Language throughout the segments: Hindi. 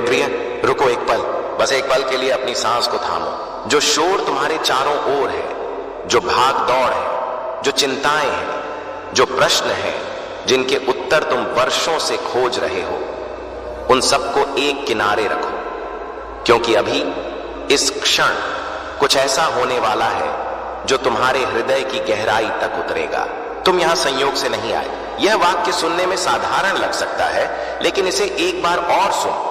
प्रिय, रुको एक पल, बस एक पल के लिए अपनी सांस को थामो। जो शोर तुम्हारे चारों ओर है, जो भाग दौड़ है, जो चिंताएं हैं, जो प्रश्न हैं, जिनके उत्तर तुम वर्षों से खोज रहे हो, उन सबको एक किनारे रखो, क्योंकि अभी इस क्षण कुछ ऐसा होने वाला है जो तुम्हारे हृदय की गहराई तक उतरेगा। तुम यहां संयोग से नहीं आए। यह वाक्य सुनने में साधारण लग सकता है, लेकिन इसे एक बार और सुनो।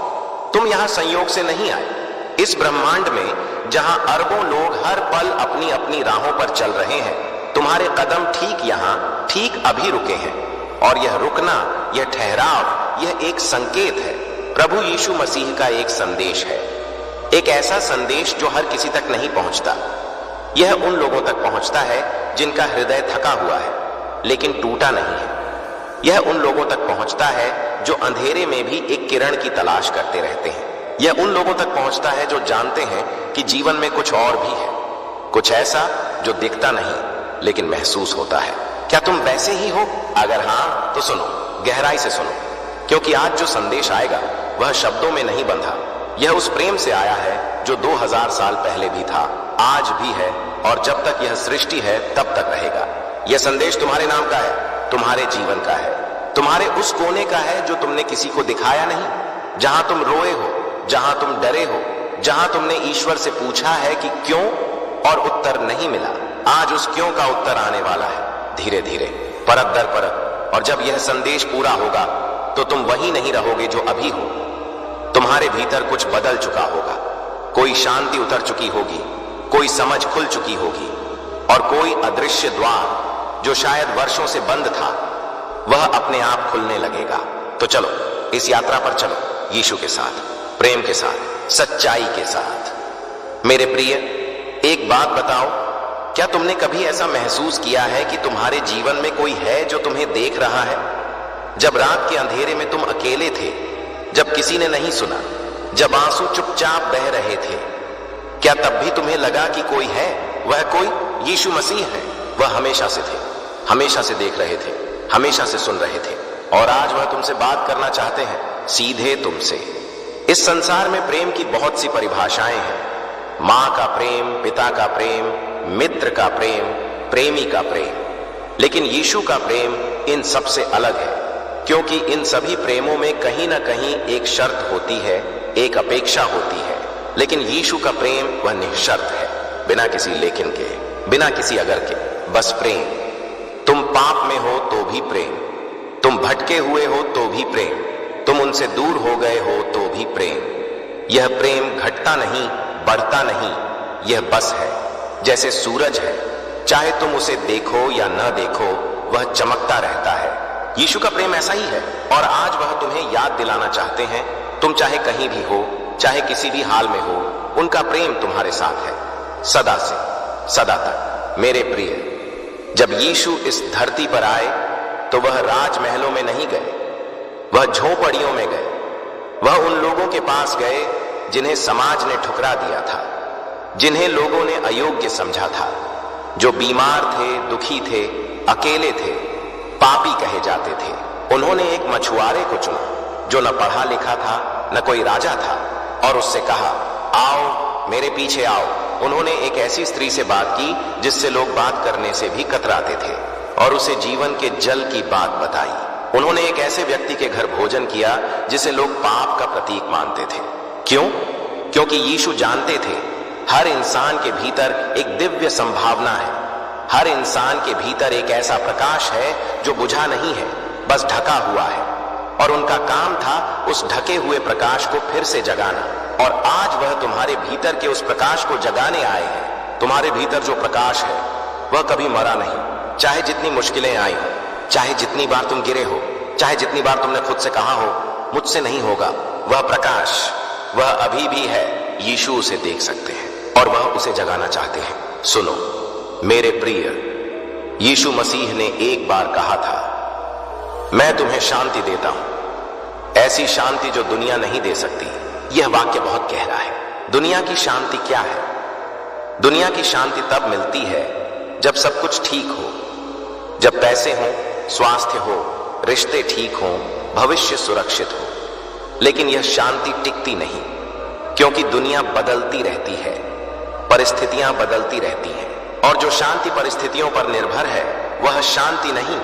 तुम यहां संयोग से नहीं आए। इस ब्रह्मांड में जहां अरबों लोग हर पल अपनी अपनी राहों पर चल रहे हैं, तुम्हारे कदम ठीक यहां, ठीक अभी रुके हैं। और यह रुकना, यह ठहराव, यह एक संकेत है, प्रभु यीशु मसीह का एक संदेश है। एक ऐसा संदेश जो हर किसी तक नहीं पहुंचता। यह उन लोगों तक पहुंचता है जिनका हृदय थका हुआ है लेकिन टूटा नहीं है। यह उन लोगों तक पहुंचता है जो अंधेरे में भी एक किरण की तलाश करते रहते हैं। यह उन लोगों तक पहुंचता है जो जानते हैं कि जीवन में कुछ और भी है, कुछ ऐसा जो दिखता नहीं लेकिन महसूस होता है। क्या तुम वैसे ही हो? अगर हां तो सुनो, गहराई से सुनो, क्योंकि आज जो संदेश आएगा वह शब्दों में नहीं बंधा। यह उस प्रेम से आया है जो 2000 साल पहले भी था, आज भी है और जब तक यह सृष्टि है तब तक रहेगा। यह संदेश तुम्हारे नाम का है, तुम्हारे जीवन का है, तुम्हारे उस कोने का है जो तुमने किसी को दिखाया नहीं, जहां तुम रोए हो, जहां तुम डरे हो, जहां तुमने ईश्वर से पूछा है कि क्यों और उत्तर नहीं मिला। आज उस क्यों का उत्तर आने वाला है, धीरे धीरे, परत दर परत। और जब यह संदेश पूरा होगा तो तुम वही नहीं रहोगे जो अभी हो। तुम्हारे भीतर कुछ बदल चुका होगा, कोई शांति उतर चुकी होगी, कोई समझ खुल चुकी होगी और कोई अदृश्य द्वार जो शायद वर्षों से बंद था वह अपने आप खुलने लगेगा। तो चलो इस यात्रा पर चलो, यीशु के साथ, प्रेम के साथ, सच्चाई के साथ। मेरे प्रिय, एक बात बताओ, क्या तुमने कभी ऐसा महसूस किया है कि तुम्हारे जीवन में कोई है जो तुम्हें देख रहा है? जब रात के अंधेरे में तुम अकेले थे, जब किसी ने नहीं सुना, जब आंसू चुपचाप बह रहे थे, क्या तब भी तुम्हें लगा कि कोई है? वह कोई यीशु मसीह है। वह हमेशा से थे, हमेशा से देख रहे थे, हमेशा से सुन रहे थे और आज वह तुमसे बात करना चाहते हैं, सीधे तुमसे। इस संसार में प्रेम की बहुत सी परिभाषाएं हैं। मां का प्रेम, पिता का प्रेम, मित्र का प्रेम, प्रेमी का प्रेम। लेकिन यीशु का प्रेम इन सबसे अलग है, क्योंकि इन सभी प्रेमों में कहीं ना कहीं एक शर्त होती है, एक अपेक्षा होती है। लेकिन यीशु का प्रेम वह निःशर्त है, बिना किसी लेकिन के, बिना किसी अगर के, बस प्रेम। तुम पाप में हो तो भी प्रेम, तुम भटके हुए हो तो भी प्रेम, तुम उनसे दूर हो गए हो तो भी प्रेम। यह प्रेम घटता नहीं, बढ़ता नहीं, यह बस है, जैसे सूरज है, चाहे तुम उसे देखो या न देखो वह चमकता रहता है। यीशु का प्रेम ऐसा ही है और आज वह तुम्हें याद दिलाना चाहते हैं। तुम चाहे कहीं भी हो, चाहे किसी भी हाल में हो, उनका प्रेम तुम्हारे साथ है, सदा से सदा तक। मेरे प्रिय, जब यीशु इस धरती पर आए तो वह राजमहलों में नहीं गए, वह झोपड़ियों में गए। वह उन लोगों के पास गए जिन्हें समाज ने ठुकरा दिया था, जिन्हें लोगों ने अयोग्य समझा था, जो बीमार थे, दुखी थे, अकेले थे, पापी कहे जाते थे। उन्होंने एक मछुआरे को चुना जो न पढ़ा लिखा था, न कोई राजा था, और उससे कहा, आओ मेरे पीछे आओ। उन्होंने एक ऐसी स्त्री से बात की जिससे लोग बात करने से भी कतराते थे और उसे जीवन के जल की बात बताई। उन्होंने एक ऐसे व्यक्ति के घर भोजन किया जिसे लोग पाप का प्रतीक मानते थे। क्यों? क्योंकि यीशु जानते थे हर इंसान के भीतर एक दिव्य संभावना है, हर इंसान के भीतर एक ऐसा प्रकाश है जो बुझा नहीं है, बस ढका हुआ है। और उनका काम था उस ढके हुए प्रकाश को फिर से जगाना। और आज वह तुम्हारे भीतर के उस प्रकाश को जगाने आए हैं। तुम्हारे भीतर जो प्रकाश है वह कभी मरा नहीं, चाहे जितनी मुश्किलें आई हो, चाहे जितनी बार तुम गिरे हो, चाहे जितनी बार तुमने खुद से कहा हो मुझसे नहीं होगा। वह प्रकाश, वह अभी भी है। यीशु उसे देख सकते हैं और वह उसे जगाना चाहते हैं। सुनो मेरे प्रिय, यीशु मसीह ने एक बार कहा था, मैं तुम्हें शांति देता हूं, ऐसी शांति जो दुनिया नहीं दे सकती। यह वाक्य बहुत गहरा है। दुनिया की शांति क्या है? दुनिया की शांति तब मिलती है जब सब कुछ ठीक हो, जब पैसे हो, स्वास्थ्य हो, रिश्ते ठीक हो, भविष्य सुरक्षित हो। लेकिन यह शांति टिकती नहीं, क्योंकि दुनिया बदलती रहती है, परिस्थितियां बदलती रहती हैं, और जो शांति परिस्थितियों पर निर्भर है वह शांति नहीं,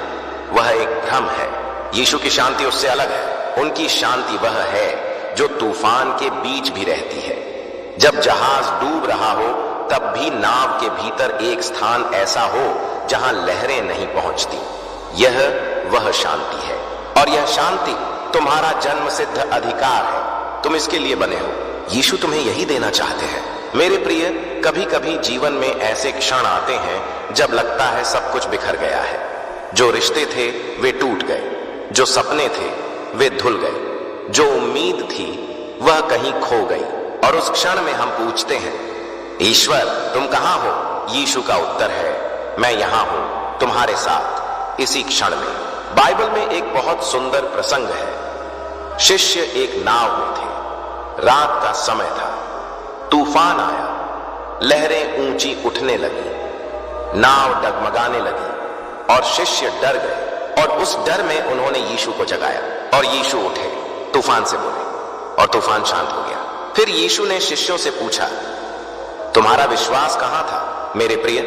वह एक भ्रम है। यीशु की शांति उससे अलग है। उनकी शांति वह है जो तूफान के बीच भी रहती है। जब जहाज डूब रहा हो तब भी नाव के भीतर एक स्थान ऐसा हो जहां लहरें नहीं पहुंचती। यह वह शांति है, और यह शांति तुम्हारा जन्म सिद्ध अधिकार है। तुम इसके लिए बने हो। यीशु तुम्हें यही देना चाहते हैं। मेरे प्रिय, कभी कभी जीवन में ऐसे क्षण आते हैं जब लगता है सब कुछ बिखर गया है। जो रिश्ते थे वे टूट गए, जो सपने थे वे धुल गए, जो उम्मीद थी वह कहीं खो गई, और उस क्षण में हम पूछते हैं, ईश्वर तुम कहां हो? यीशु का उत्तर है, मैं यहां हूं तुम्हारे साथ इसी क्षण में। बाइबल में एक बहुत सुंदर प्रसंग है। शिष्य एक नाव में थे, रात का समय था, तूफान आया, लहरें ऊंची उठने लगी, नाव डगमगाने लगी, और शिष्य डर गए, और उस डर में उन्होंने यीशु को जगाया, और यीशु उठे, तूफान से बोले, और तूफान शांत हो गया। फिर यीशु ने शिष्यों से पूछा, तुम्हारा विश्वास कहां था? मेरे प्रिय,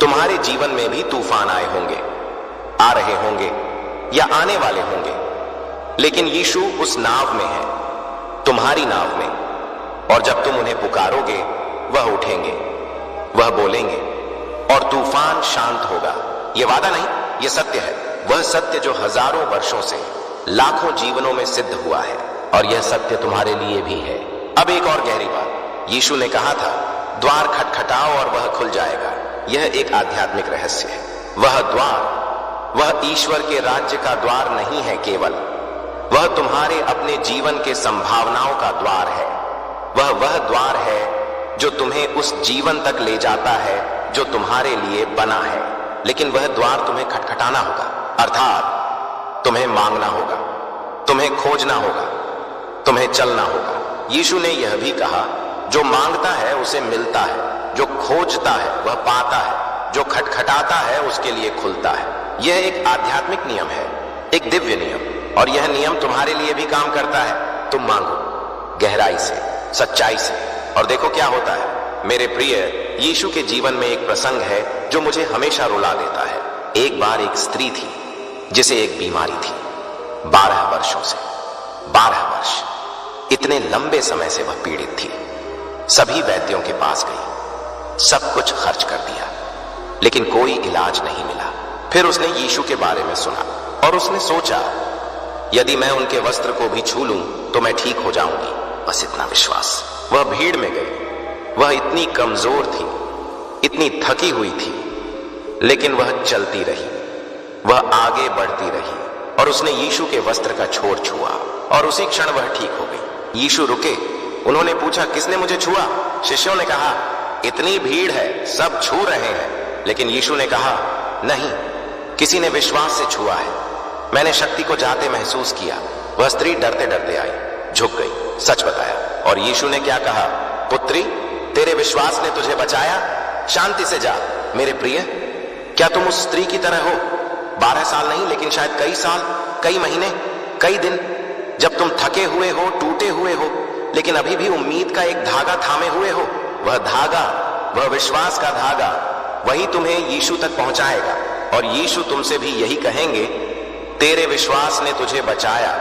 तुम्हारे जीवन में भी तूफान आए होंगे, आ रहे होंगे या आने वाले होंगे, लेकिन यीशु उस नाव में है, तुम्हारी नाव में, और जब तुम उन्हें पुकारोगे वह उठेंगे, वह बोलेंगे, और तूफान शांत होगा। यह वादा नहीं, यह सत्य है, वह सत्य जो हजारों वर्षों से लाखों जीवनों में सिद्ध हुआ है, और यह सत्य तुम्हारे लिए भी है। अब एक और गहरी बात, यीशु ने कहा था, द्वार खटखटाओ और वह खुल जाएगा। यह एक आध्यात्मिक रहस्य है। वह द्वार, वह ईश्वर के राज्य का द्वार नहीं है केवल, वह तुम्हारे अपने जीवन के संभावनाओं का द्वार है। वह द्वार है जो तुम्हें उस जीवन तक ले जाता है जो तुम्हारे लिए बना है, लेकिन वह द्वार तुम्हें खटखटाना होगा, अर्थात तुम्हें मांगना होगा, तुम्हें खोजना होगा, तुम्हें चलना होगा। यीशु ने यह भी कहा, जो मांगता है उसे मिलता है, जो खोजता है वह पाता है, जो खटखटाता है उसके लिए खुलता है। यह एक आध्यात्मिक नियम है, एक दिव्य नियम, और यह नियम तुम्हारे लिए भी काम करता है। तुम मांगो गहराई से, सच्चाई से, और देखो क्या होता है। मेरे प्रिय, यीशु के जीवन में एक प्रसंग है जो मुझे हमेशा रुला देता है। एक बार एक स्त्री थी जिसे एक बीमारी थी, 12 वर्षों से। 12 वर्ष, इतने लंबे समय से वह पीड़ित थी। सभी वैद्यों के पास गई, सब कुछ खर्च कर दिया, लेकिन कोई इलाज नहीं मिला। फिर उसने यीशु के बारे में सुना, और उसने सोचा, यदि मैं उनके वस्त्र को भी छू लूं तो मैं ठीक हो जाऊंगी। बस इतना विश्वास। वह भीड़ में गई। वह इतनी कमजोर थी, इतनी थकी हुई थी, लेकिन वह चलती रही, वह आगे बढ़ती रही, और उसने यीशु के वस्त्र का छोर छुआ, और उसी क्षण वह ठीक हो गई। यीशु रुके। उन्होंने पूछा, किसने मुझे छुआ? शिष्यों ने कहा, इतनी भीड़ है, सब छू रहे हैं। लेकिन यीशु ने कहा, नहीं, किसी ने विश्वास से छुआ है। मैंने शक्ति को जाते महसूस किया। वह स्त्री डरते डरते आई, झुक गई, सच बताया। और यीशु ने क्या कहा? पुत्री, तेरे विश्वास ने तुझे बचाया, शांति से जा। मेरे प्रिय, क्या तुम उस स्त्री की तरह हो? 12 साल नहीं, लेकिन शायद कई साल, कई महीने, कई दिन, जब तुम थके हुए हो, टूटे हुए हो, लेकिन अभी भी उम्मीद का एक धागा थामे हुए हो। वह धागा, वह विश्वास का धागा, वही तुम्हें यीशु तक पहुंचाएगा। और यीशु तुमसे भी यही कहेंगे, तेरे विश्वास ने तुझे बचाया,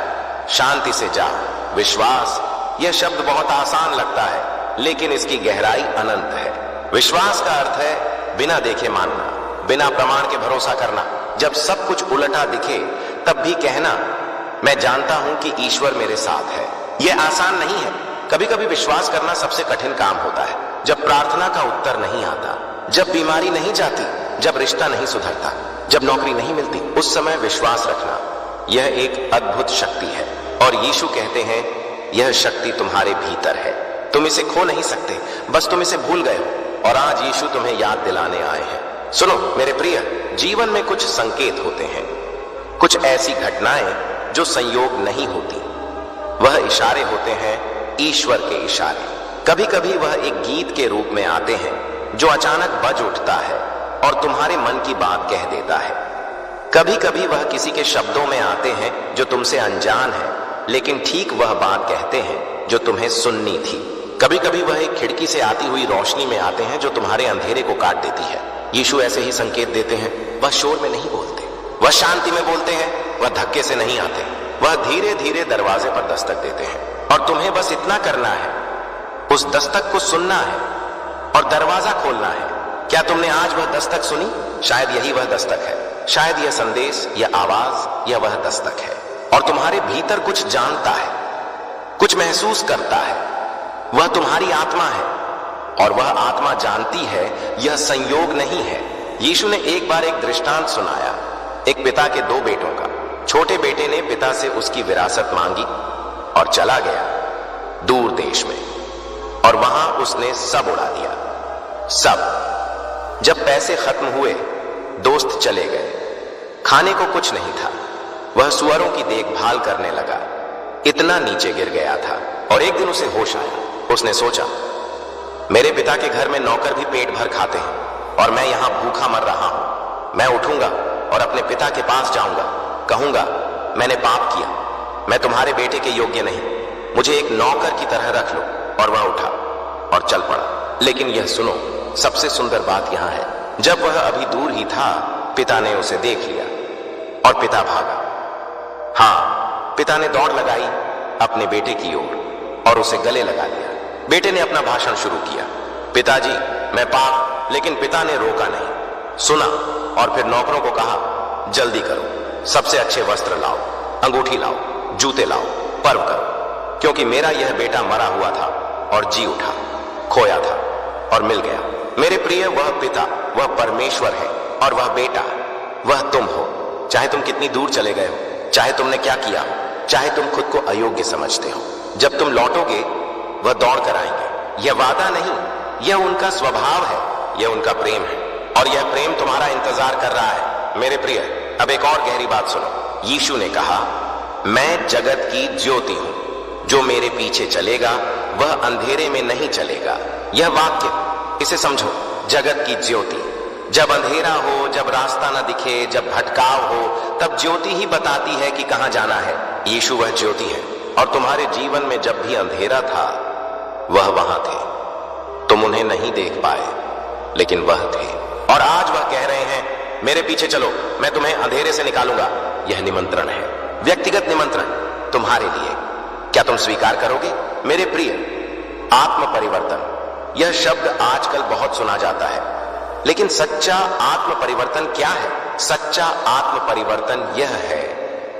शांति से जा। विश्वास, यह शब्द बहुत आसान लगता है, लेकिन इसकी गहराई अनंत है। विश्वास का अर्थ है बिना देखे मानना, बिना प्रमाण के भरोसा करना। जब सब कुछ उलटा दिखे तब भी कहना, मैं जानता हूं कि ईश्वर मेरे साथ है। यह आसान नहीं है। कभी कभी विश्वास करना सबसे कठिन काम होता है। जब प्रार्थना का उत्तर नहीं आता, जब बीमारी नहीं जाती, जब रिश्ता नहीं सुधरता, जब नौकरी नहीं मिलती, उस समय विश्वास रखना, यह एक अद्भुत शक्ति है। और यीशु कहते हैं, यह शक्ति तुम्हारे भीतर है, तुम इसे खो नहीं सकते, बस तुम इसे भूल गए हो। और आज यीशु तुम्हें याद दिलाने आए हैं। सुनो मेरे प्रिय, जीवन में कुछ संकेत होते हैं, कुछ ऐसी घटनाएं जो संयोग नहीं होती। वह इशारे होते हैं, ईश्वर के इशारे। कभी कभी वह एक गीत के रूप में आते हैं जो अचानक बज उठता है और तुम्हारे मन की बात कह देता है। कभी कभी वह किसी के शब्दों में आते हैं जो तुमसे अनजान है, लेकिन ठीक वह बात कहते हैं जो तुम्हें सुननी थी। कभी कभी वह एक खिड़की से आती हुई रोशनी में आते हैं जो तुम्हारे अंधेरे को काट देती है। यीशु ऐसे ही संकेत देते हैं। वह शोर में नहीं बोलते, वह शांति में बोलते हैं, वह धक्के से नहीं आते, वह धीरे धीरे दरवाजे पर दस्तक देते हैं और तुम्हें बस इतना करना है, उस दस्तक को सुनना है और दरवाजा खोलना है। क्या तुमने आज वह दस्तक सुनी? शायद यही वह दस्तक है, शायद यह संदेश, यह आवाज, यह वह दस्तक है। और तुम्हारे भीतर कुछ जानता है, कुछ महसूस करता है, वह तुम्हारी आत्मा है और वह आत्मा जानती है यह संयोग नहीं है। यीशु ने एक बार एक दृष्टांत सुनाया, एक पिता के दो बेटों का। छोटे बेटे ने पिता से उसकी विरासत मांगी और चला गया दूर देश में, और वहां उसने सब उड़ा दिया, सब। जब पैसे खत्म हुए, दोस्त चले गए, खाने को कुछ नहीं था। वह सुअरों की देखभाल करने लगा, इतना नीचे गिर गया था। और एक दिन उसे होश आया। उसने सोचा, मेरे पिता के घर में नौकर भी पेट भर खाते हैं और मैं यहां भूखा मर रहा हूं। मैं उठूंगा और अपने पिता के पास जाऊंगा, कहूंगा, मैंने पाप किया, मैं तुम्हारे बेटे के योग्य नहीं, मुझे एक नौकर की तरह रख लो। और वह उठा और चल पड़ा। लेकिन यह सुनो, सबसे सुंदर बात यहां है, जब वह अभी दूर ही था, पिता ने उसे देख लिया और पिता भागा। हां, पिता ने दौड़ लगाई अपने बेटे की ओर और उसे गले लगा लिया। बेटे ने अपना भाषण शुरू किया, पिताजी मैं पाप। लेकिन पिता ने रोका नहीं, सुना और फिर नौकरों को कहा, जल्दी करो, सबसे अच्छे वस्त्र लाओ, अंगूठी लाओ, जूते लाओ, पर्व करो, क्योंकि मेरा यह बेटा मरा हुआ था और जी उठा, खोया था और मिल गया। मेरे प्रिय, वह पिता, वह परमेश्वर है और वह बेटा, वह तुम हो। चाहे तुम कितनी दूर चले गए हो, चाहे तुमने क्या किया हो, चाहे तुम खुद को अयोग्य समझते हो, जब तुम लौटोगे वह दौड़ कर आएंगे। यह वादा नहीं, यह उनका स्वभाव है, यह उनका प्रेम है और यह प्रेम तुम्हारा इंतजार कर रहा है। मेरे प्रिय, अब एक और गहरी बात सुनो। यीशु ने कहा, मैं जगत की ज्योति हूं, जो मेरे पीछे चलेगा वह अंधेरे में नहीं चलेगा। यह वाक्य, इसे समझो, जगत की ज्योति। जब अंधेरा हो, जब रास्ता न दिखे, जब भटकाव हो, तब ज्योति ही बताती है कि कहां जाना है। यीशु वह ज्योति है और तुम्हारे जीवन में जब भी अंधेरा था, वह वहां थे। तुम उन्हें नहीं देख पाए, लेकिन वह थे। और आज वह कह रहे हैं, मेरे पीछे चलो, मैं तुम्हें अंधेरे से निकालूंगा। यह निमंत्रण है, व्यक्तिगत निमंत्रण तुम्हारे लिए। क्या तुम स्वीकार करोगे? मेरे प्रिय, आत्म परिवर्तन, यह शब्द आजकल बहुत सुना जाता है, लेकिन सच्चा आत्म परिवर्तन क्या है? सच्चा आत्म परिवर्तन यह है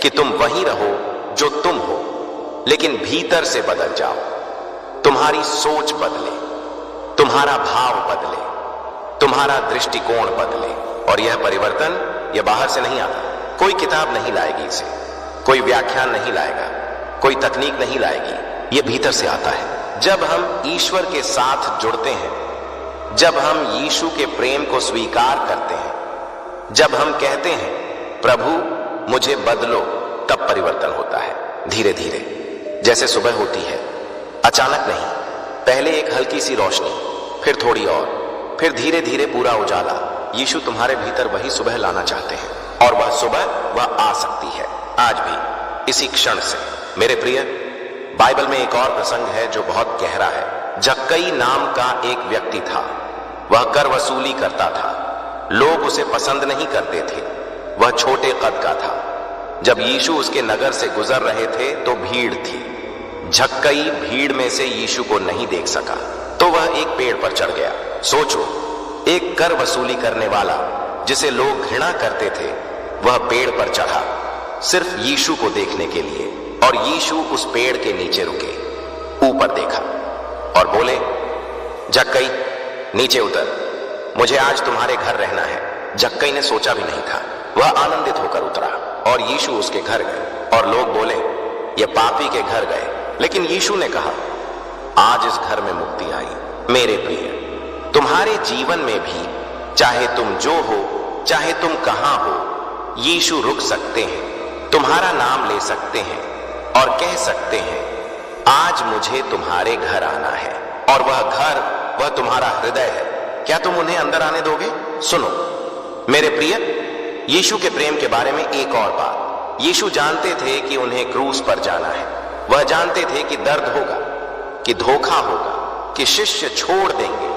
कि तुम वहीं रहो जो तुम हो, लेकिन भीतर से बदल जाओ। तुम्हारी सोच बदले, तुम्हारा भाव बदले, तुम्हारा दृष्टिकोण बदले। और यह परिवर्तन, यह बाहर से नहीं आता। कोई किताब नहीं लाएगी इसे, कोई व्याख्यान नहीं लाएगा, कोई तकनीक नहीं लाएगी। यह भीतर से आता है। जब हम ईश्वर के साथ जुड़ते हैं, जब हम यीशु के प्रेम को स्वीकार करते हैं, जब हम कहते हैं, प्रभु मुझे बदलो, तब परिवर्तन होता है। धीरे धीरे, जैसे सुबह होती है, अचानक नहीं। पहले एक हल्की सी रोशनी, फिर थोड़ी और, फिर धीरे धीरे पूरा उजाला। यीशु तुम्हारे भीतर वही सुबह लाना चाहते हैं और वह सुबह, वह आ सकती है आज भी, इसी क्षण से। मेरे प्रिय, बाइबल में एक और प्रसंग है जो बहुत गहरा है। जक्कई नाम का एक व्यक्ति था। वह कर वसूली करता था। लोग उसे पसंद नहीं करते थे। वह छोटे कद का था। जब यीशु उसके नगर से गुजर रहे थे तो भीड़ थी। जक्कई भीड़ में से यीशु को नहीं देख सका, तो वह एक पेड़ पर चढ़ गया। सोचो, एक कर वसूली करने वाला जिसे लोग घृणा करते थे, वह पेड़ पर चढ़ा सिर्फ यीशु को देखने के लिए। और यीशु उस पेड़ के नीचे रुके, ऊपर देखा और बोले, जक्कई नीचे उतर, मुझे आज तुम्हारे घर रहना है। जक्कई ने सोचा भी नहीं था। वह आनंदित होकर उतरा और यीशु उसके घर गए। और लोग बोले, ये पापी के घर गए। लेकिन यीशु ने कहा, आज इस घर में मुक्ति आई। मेरे प्रिय, तुम्हारे जीवन में भी, चाहे तुम जो हो, चाहे तुम कहां हो, यीशु रुक सकते हैं, तुम्हारा नाम ले सकते हैं और कह सकते हैं, आज मुझे तुम्हारे घर आना है। और वह घर, वह तुम्हारा हृदय है। क्या तुम उन्हें अंदर आने दोगे? सुनो मेरे प्रिय, यीशु के प्रेम के बारे में एक और बात। यीशु जानते थे कि उन्हें क्रूस पर जाना है। वह जानते थे कि दर्द होगा, कि धोखा होगा, कि शिष्य छोड़ देंगे,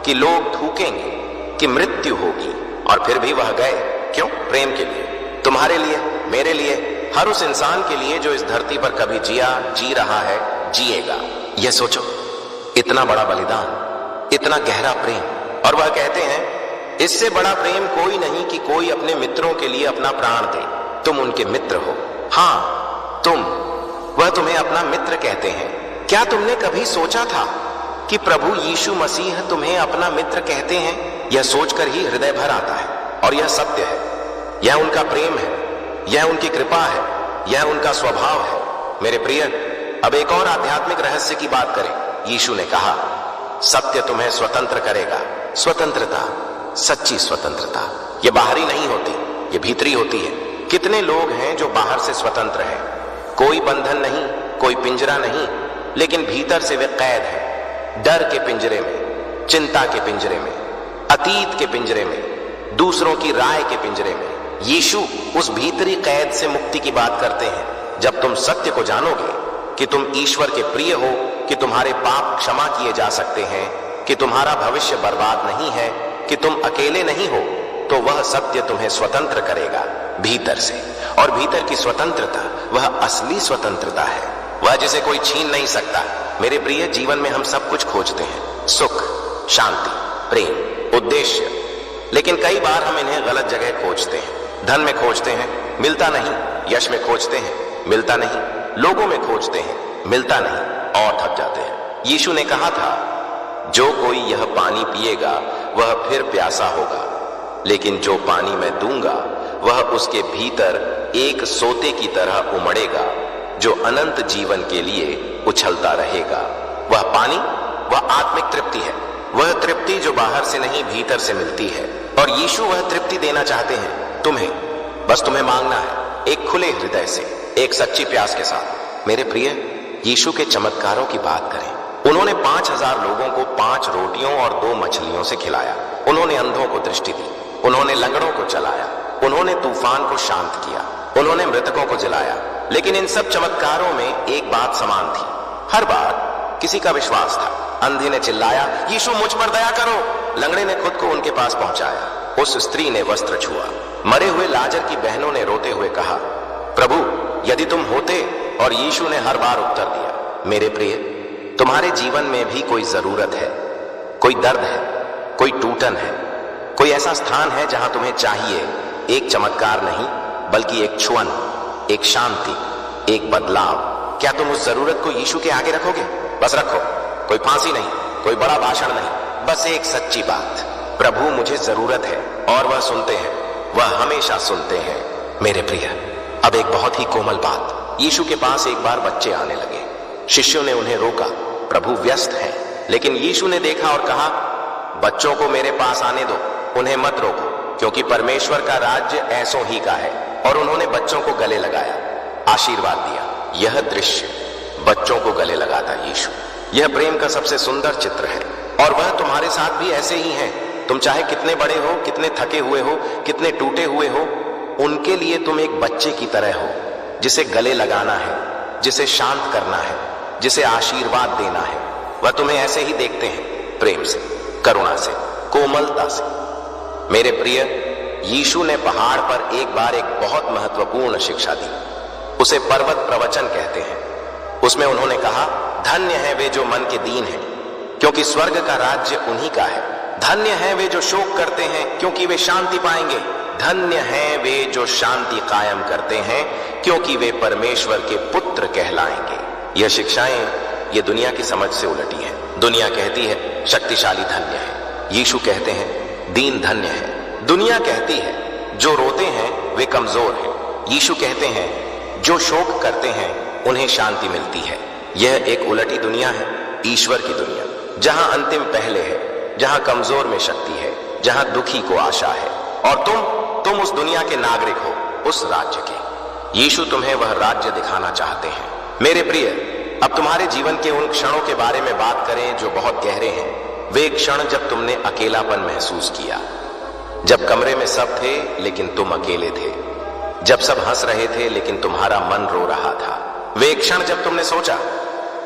कि लोग थूकेंगे, कि मृत्यु होगी, और फिर भी वह गए। क्यों? प्रेम के लिए, तुम्हारे लिए, मेरे लिए, हर उस इंसान के लिए जो इस धरती पर कभी जिया, जी रहा है, जिएगा। यह सोचो, इतना बड़ा बलिदान, इतना गहरा प्रेम। और वह कहते हैं, इससे बड़ा प्रेम कोई नहीं कि कोई अपने मित्रों के लिए अपना प्राण दे। तुम उनके मित्र हो। हां, तुम, वह तुम्हें अपना मित्र कहते हैं। क्या तुमने कभी सोचा था कि प्रभु यीशु मसीह तुम्हें अपना मित्र कहते हैं? यह सोचकर ही हृदय भर आता है। और यह सत्य है, यह उनका प्रेम है, यह उनकी कृपा है, यह उनका स्वभाव है। मेरे प्रिय, अब एक और आध्यात्मिक रहस्य की बात करें। यीशु ने कहा, सत्य तुम्हें स्वतंत्र करेगा। स्वतंत्रता, सच्ची स्वतंत्रता, यह बाहरी नहीं होती, यह भीतरी होती है। कितने लोग हैं जो बाहर से स्वतंत्र हैं, कोई बंधन नहीं, कोई पिंजरा नहीं, लेकिन भीतर से वे कैद हैं, डर के पिंजरे में, चिंता के पिंजरे में, अतीत के पिंजरे में, दूसरों की राय के पिंजरे में। यीशु उस भीतरी कैद से मुक्ति की बात करते हैं। जब तुम सत्य को जानोगे कि तुम ईश्वर के प्रिय हो, कि तुम्हारे पाप क्षमा किए जा सकते हैं, कि तुम्हारा भविष्य बर्बाद नहीं है, कि तुम अकेले नहीं हो, तो वह सत्य तुम्हें स्वतंत्र करेगा भीतर से। और भीतर की स्वतंत्रता वह असली स्वतंत्रता है, वह जिसे कोई छीन नहीं सकता। मेरे प्रिय, जीवन में हम सब कुछ खोजते हैं, सुख, शांति, प्रेम, उद्देश्य, लेकिन कई बार हम इन्हें गलत जगह खोजते हैं। धन में खोजते हैं, मिलता नहीं। यश में खोजते हैं, मिलता नहीं। लोगों में खोजते हैं, मिलता नहीं, और थक जाते हैं। यीशु ने कहा था, जो कोई यह पानी पिएगा वह फिर प्यासा होगा, लेकिन जो पानी मैं दूंगा वह उसके भीतर एक सोते की तरह उमड़ेगा, जो अनंत जीवन के लिए उछलता रहेगा। वह पानी, वह आत्मिक तृप्ति है, वह तृप्ति जो बाहर से नहीं भीतर से मिलती है। और यीशु वह तृप्ति देना चाहते हैं तुम्हें। बस तुम्हें मांगना है, एक खुले हृदय से, एक सच्ची प्यास के साथ। मेरे प्रिय, यीशु के चमत्कारों की बात करें। उन्होंने 5000 लोगों को 5 रोटियों और 2 मछलियों से खिलाया। उन्होंने अंधों को दृष्टि दी, उन्होंने लंगड़ों को चलाया, उन्होंने तूफान को शांत किया, उन्होंने मृतकों को जिलाया। लेकिन इन सब चमत्कारों में एक बात समान थी। हर बार किसी का विश्वास था। अंधे ने चिल्लाया, यीशु मुझ पर दया करो। लंगड़े ने खुद को उनके पास पहुंचाया। उस स्त्री ने वस्त्र छुआ। मरे हुए लाजर की बहनों ने रोते हुए कहा, प्रभु यदि तुम होते। और यीशु ने हर बार उत्तर दिया, मेरे प्रिय, तुम्हारे जीवन में भी कोई जरूरत है, कोई दर्द है, कोई टूटन है, कोई ऐसा स्थान है जहां तुम्हें चाहिए एक चमत्कार नहीं, बल्कि एक छुअन, एक शांति, एक बदलाव। क्या तुम उस जरूरत को यीशु के आगे रखोगे? बस रखो, कोई फांसी नहीं, कोई बड़ा भाषण नहीं, बस एक सच्ची बात, प्रभु मुझे जरूरत है। और वह सुनते हैं, वह हमेशा सुनते हैं। मेरे प्रिय, अब एक बहुत ही कोमल बात। यीशु के पास एक बार बच्चे आने लगे। शिष्यों ने उन्हें रोका, प्रभु व्यस्त हैं। लेकिन यीशु ने देखा और कहा, बच्चों को मेरे पास आने दो, उन्हें मत रोको, क्योंकि परमेश्वर का राज्य ऐसों ही का है। और उन्होंने बच्चों को गले लगाया, आशीर्वाद दिया। यह दृश्य, बच्चों को गले लगाता यीशु, यह प्रेम का सबसे सुंदर चित्र है। और वह तुम्हारे साथ भी ऐसे ही है। तुम चाहे कितने बड़े हो, कितने थके हुए हो, कितने टूटे हुए हो, उनके लिए तुम एक बच्चे की तरह हो, जिसे गले लगाना है, जिसे शांत करना है, जिसे आशीर्वाद देना है। वह तुम्हें ऐसे ही देखते हैं, प्रेम से, करुणा से, कोमलता से। मेरे प्रिय, यीशु ने पहाड़ पर एक बार एक बहुत महत्वपूर्ण शिक्षा दी। उसे पर्वत प्रवचन कहते हैं। उसमें उन्होंने कहा, धन्य है वे जो मन के दीन हैं, क्योंकि स्वर्ग का राज्य उन्हीं का है। धन्य हैं वे जो शोक करते हैं, क्योंकि वे शांति पाएंगे। धन्य हैं वे जो शांति कायम करते हैं, क्योंकि वे परमेश्वर के पुत्र कहलाएंगे। यह शिक्षाएं ये दुनिया की समझ से उलटी हैं। दुनिया कहती है शक्तिशाली धन्य है, यीशु कहते हैं दीन धन्य है। दुनिया कहती है जो रोते हैं वे कमजोर हैं, यीशु कहते हैं जो शोक करते हैं उन्हें शांति मिलती है। यह एक उलटी दुनिया है, ईश्वर की दुनिया, जहां अंतिम पहले है, जहां कमजोर में शक्ति है, जहां दुखी को आशा है। और तुम उस दुनिया के नागरिक हो, उस राज्य के। यीशु तुम्हें वह राज्य दिखाना चाहते हैं। मेरे प्रिय, अब तुम्हारे जीवन के उन क्षणों के बारे में बात करें जो बहुत गहरे हैं। वे क्षण जब तुमने अकेलापन महसूस किया, जब कमरे में सब थे लेकिन तुम अकेले थे, जब सब हंस रहे थे लेकिन तुम्हारा मन रो रहा था। वे क्षण जब तुमने सोचा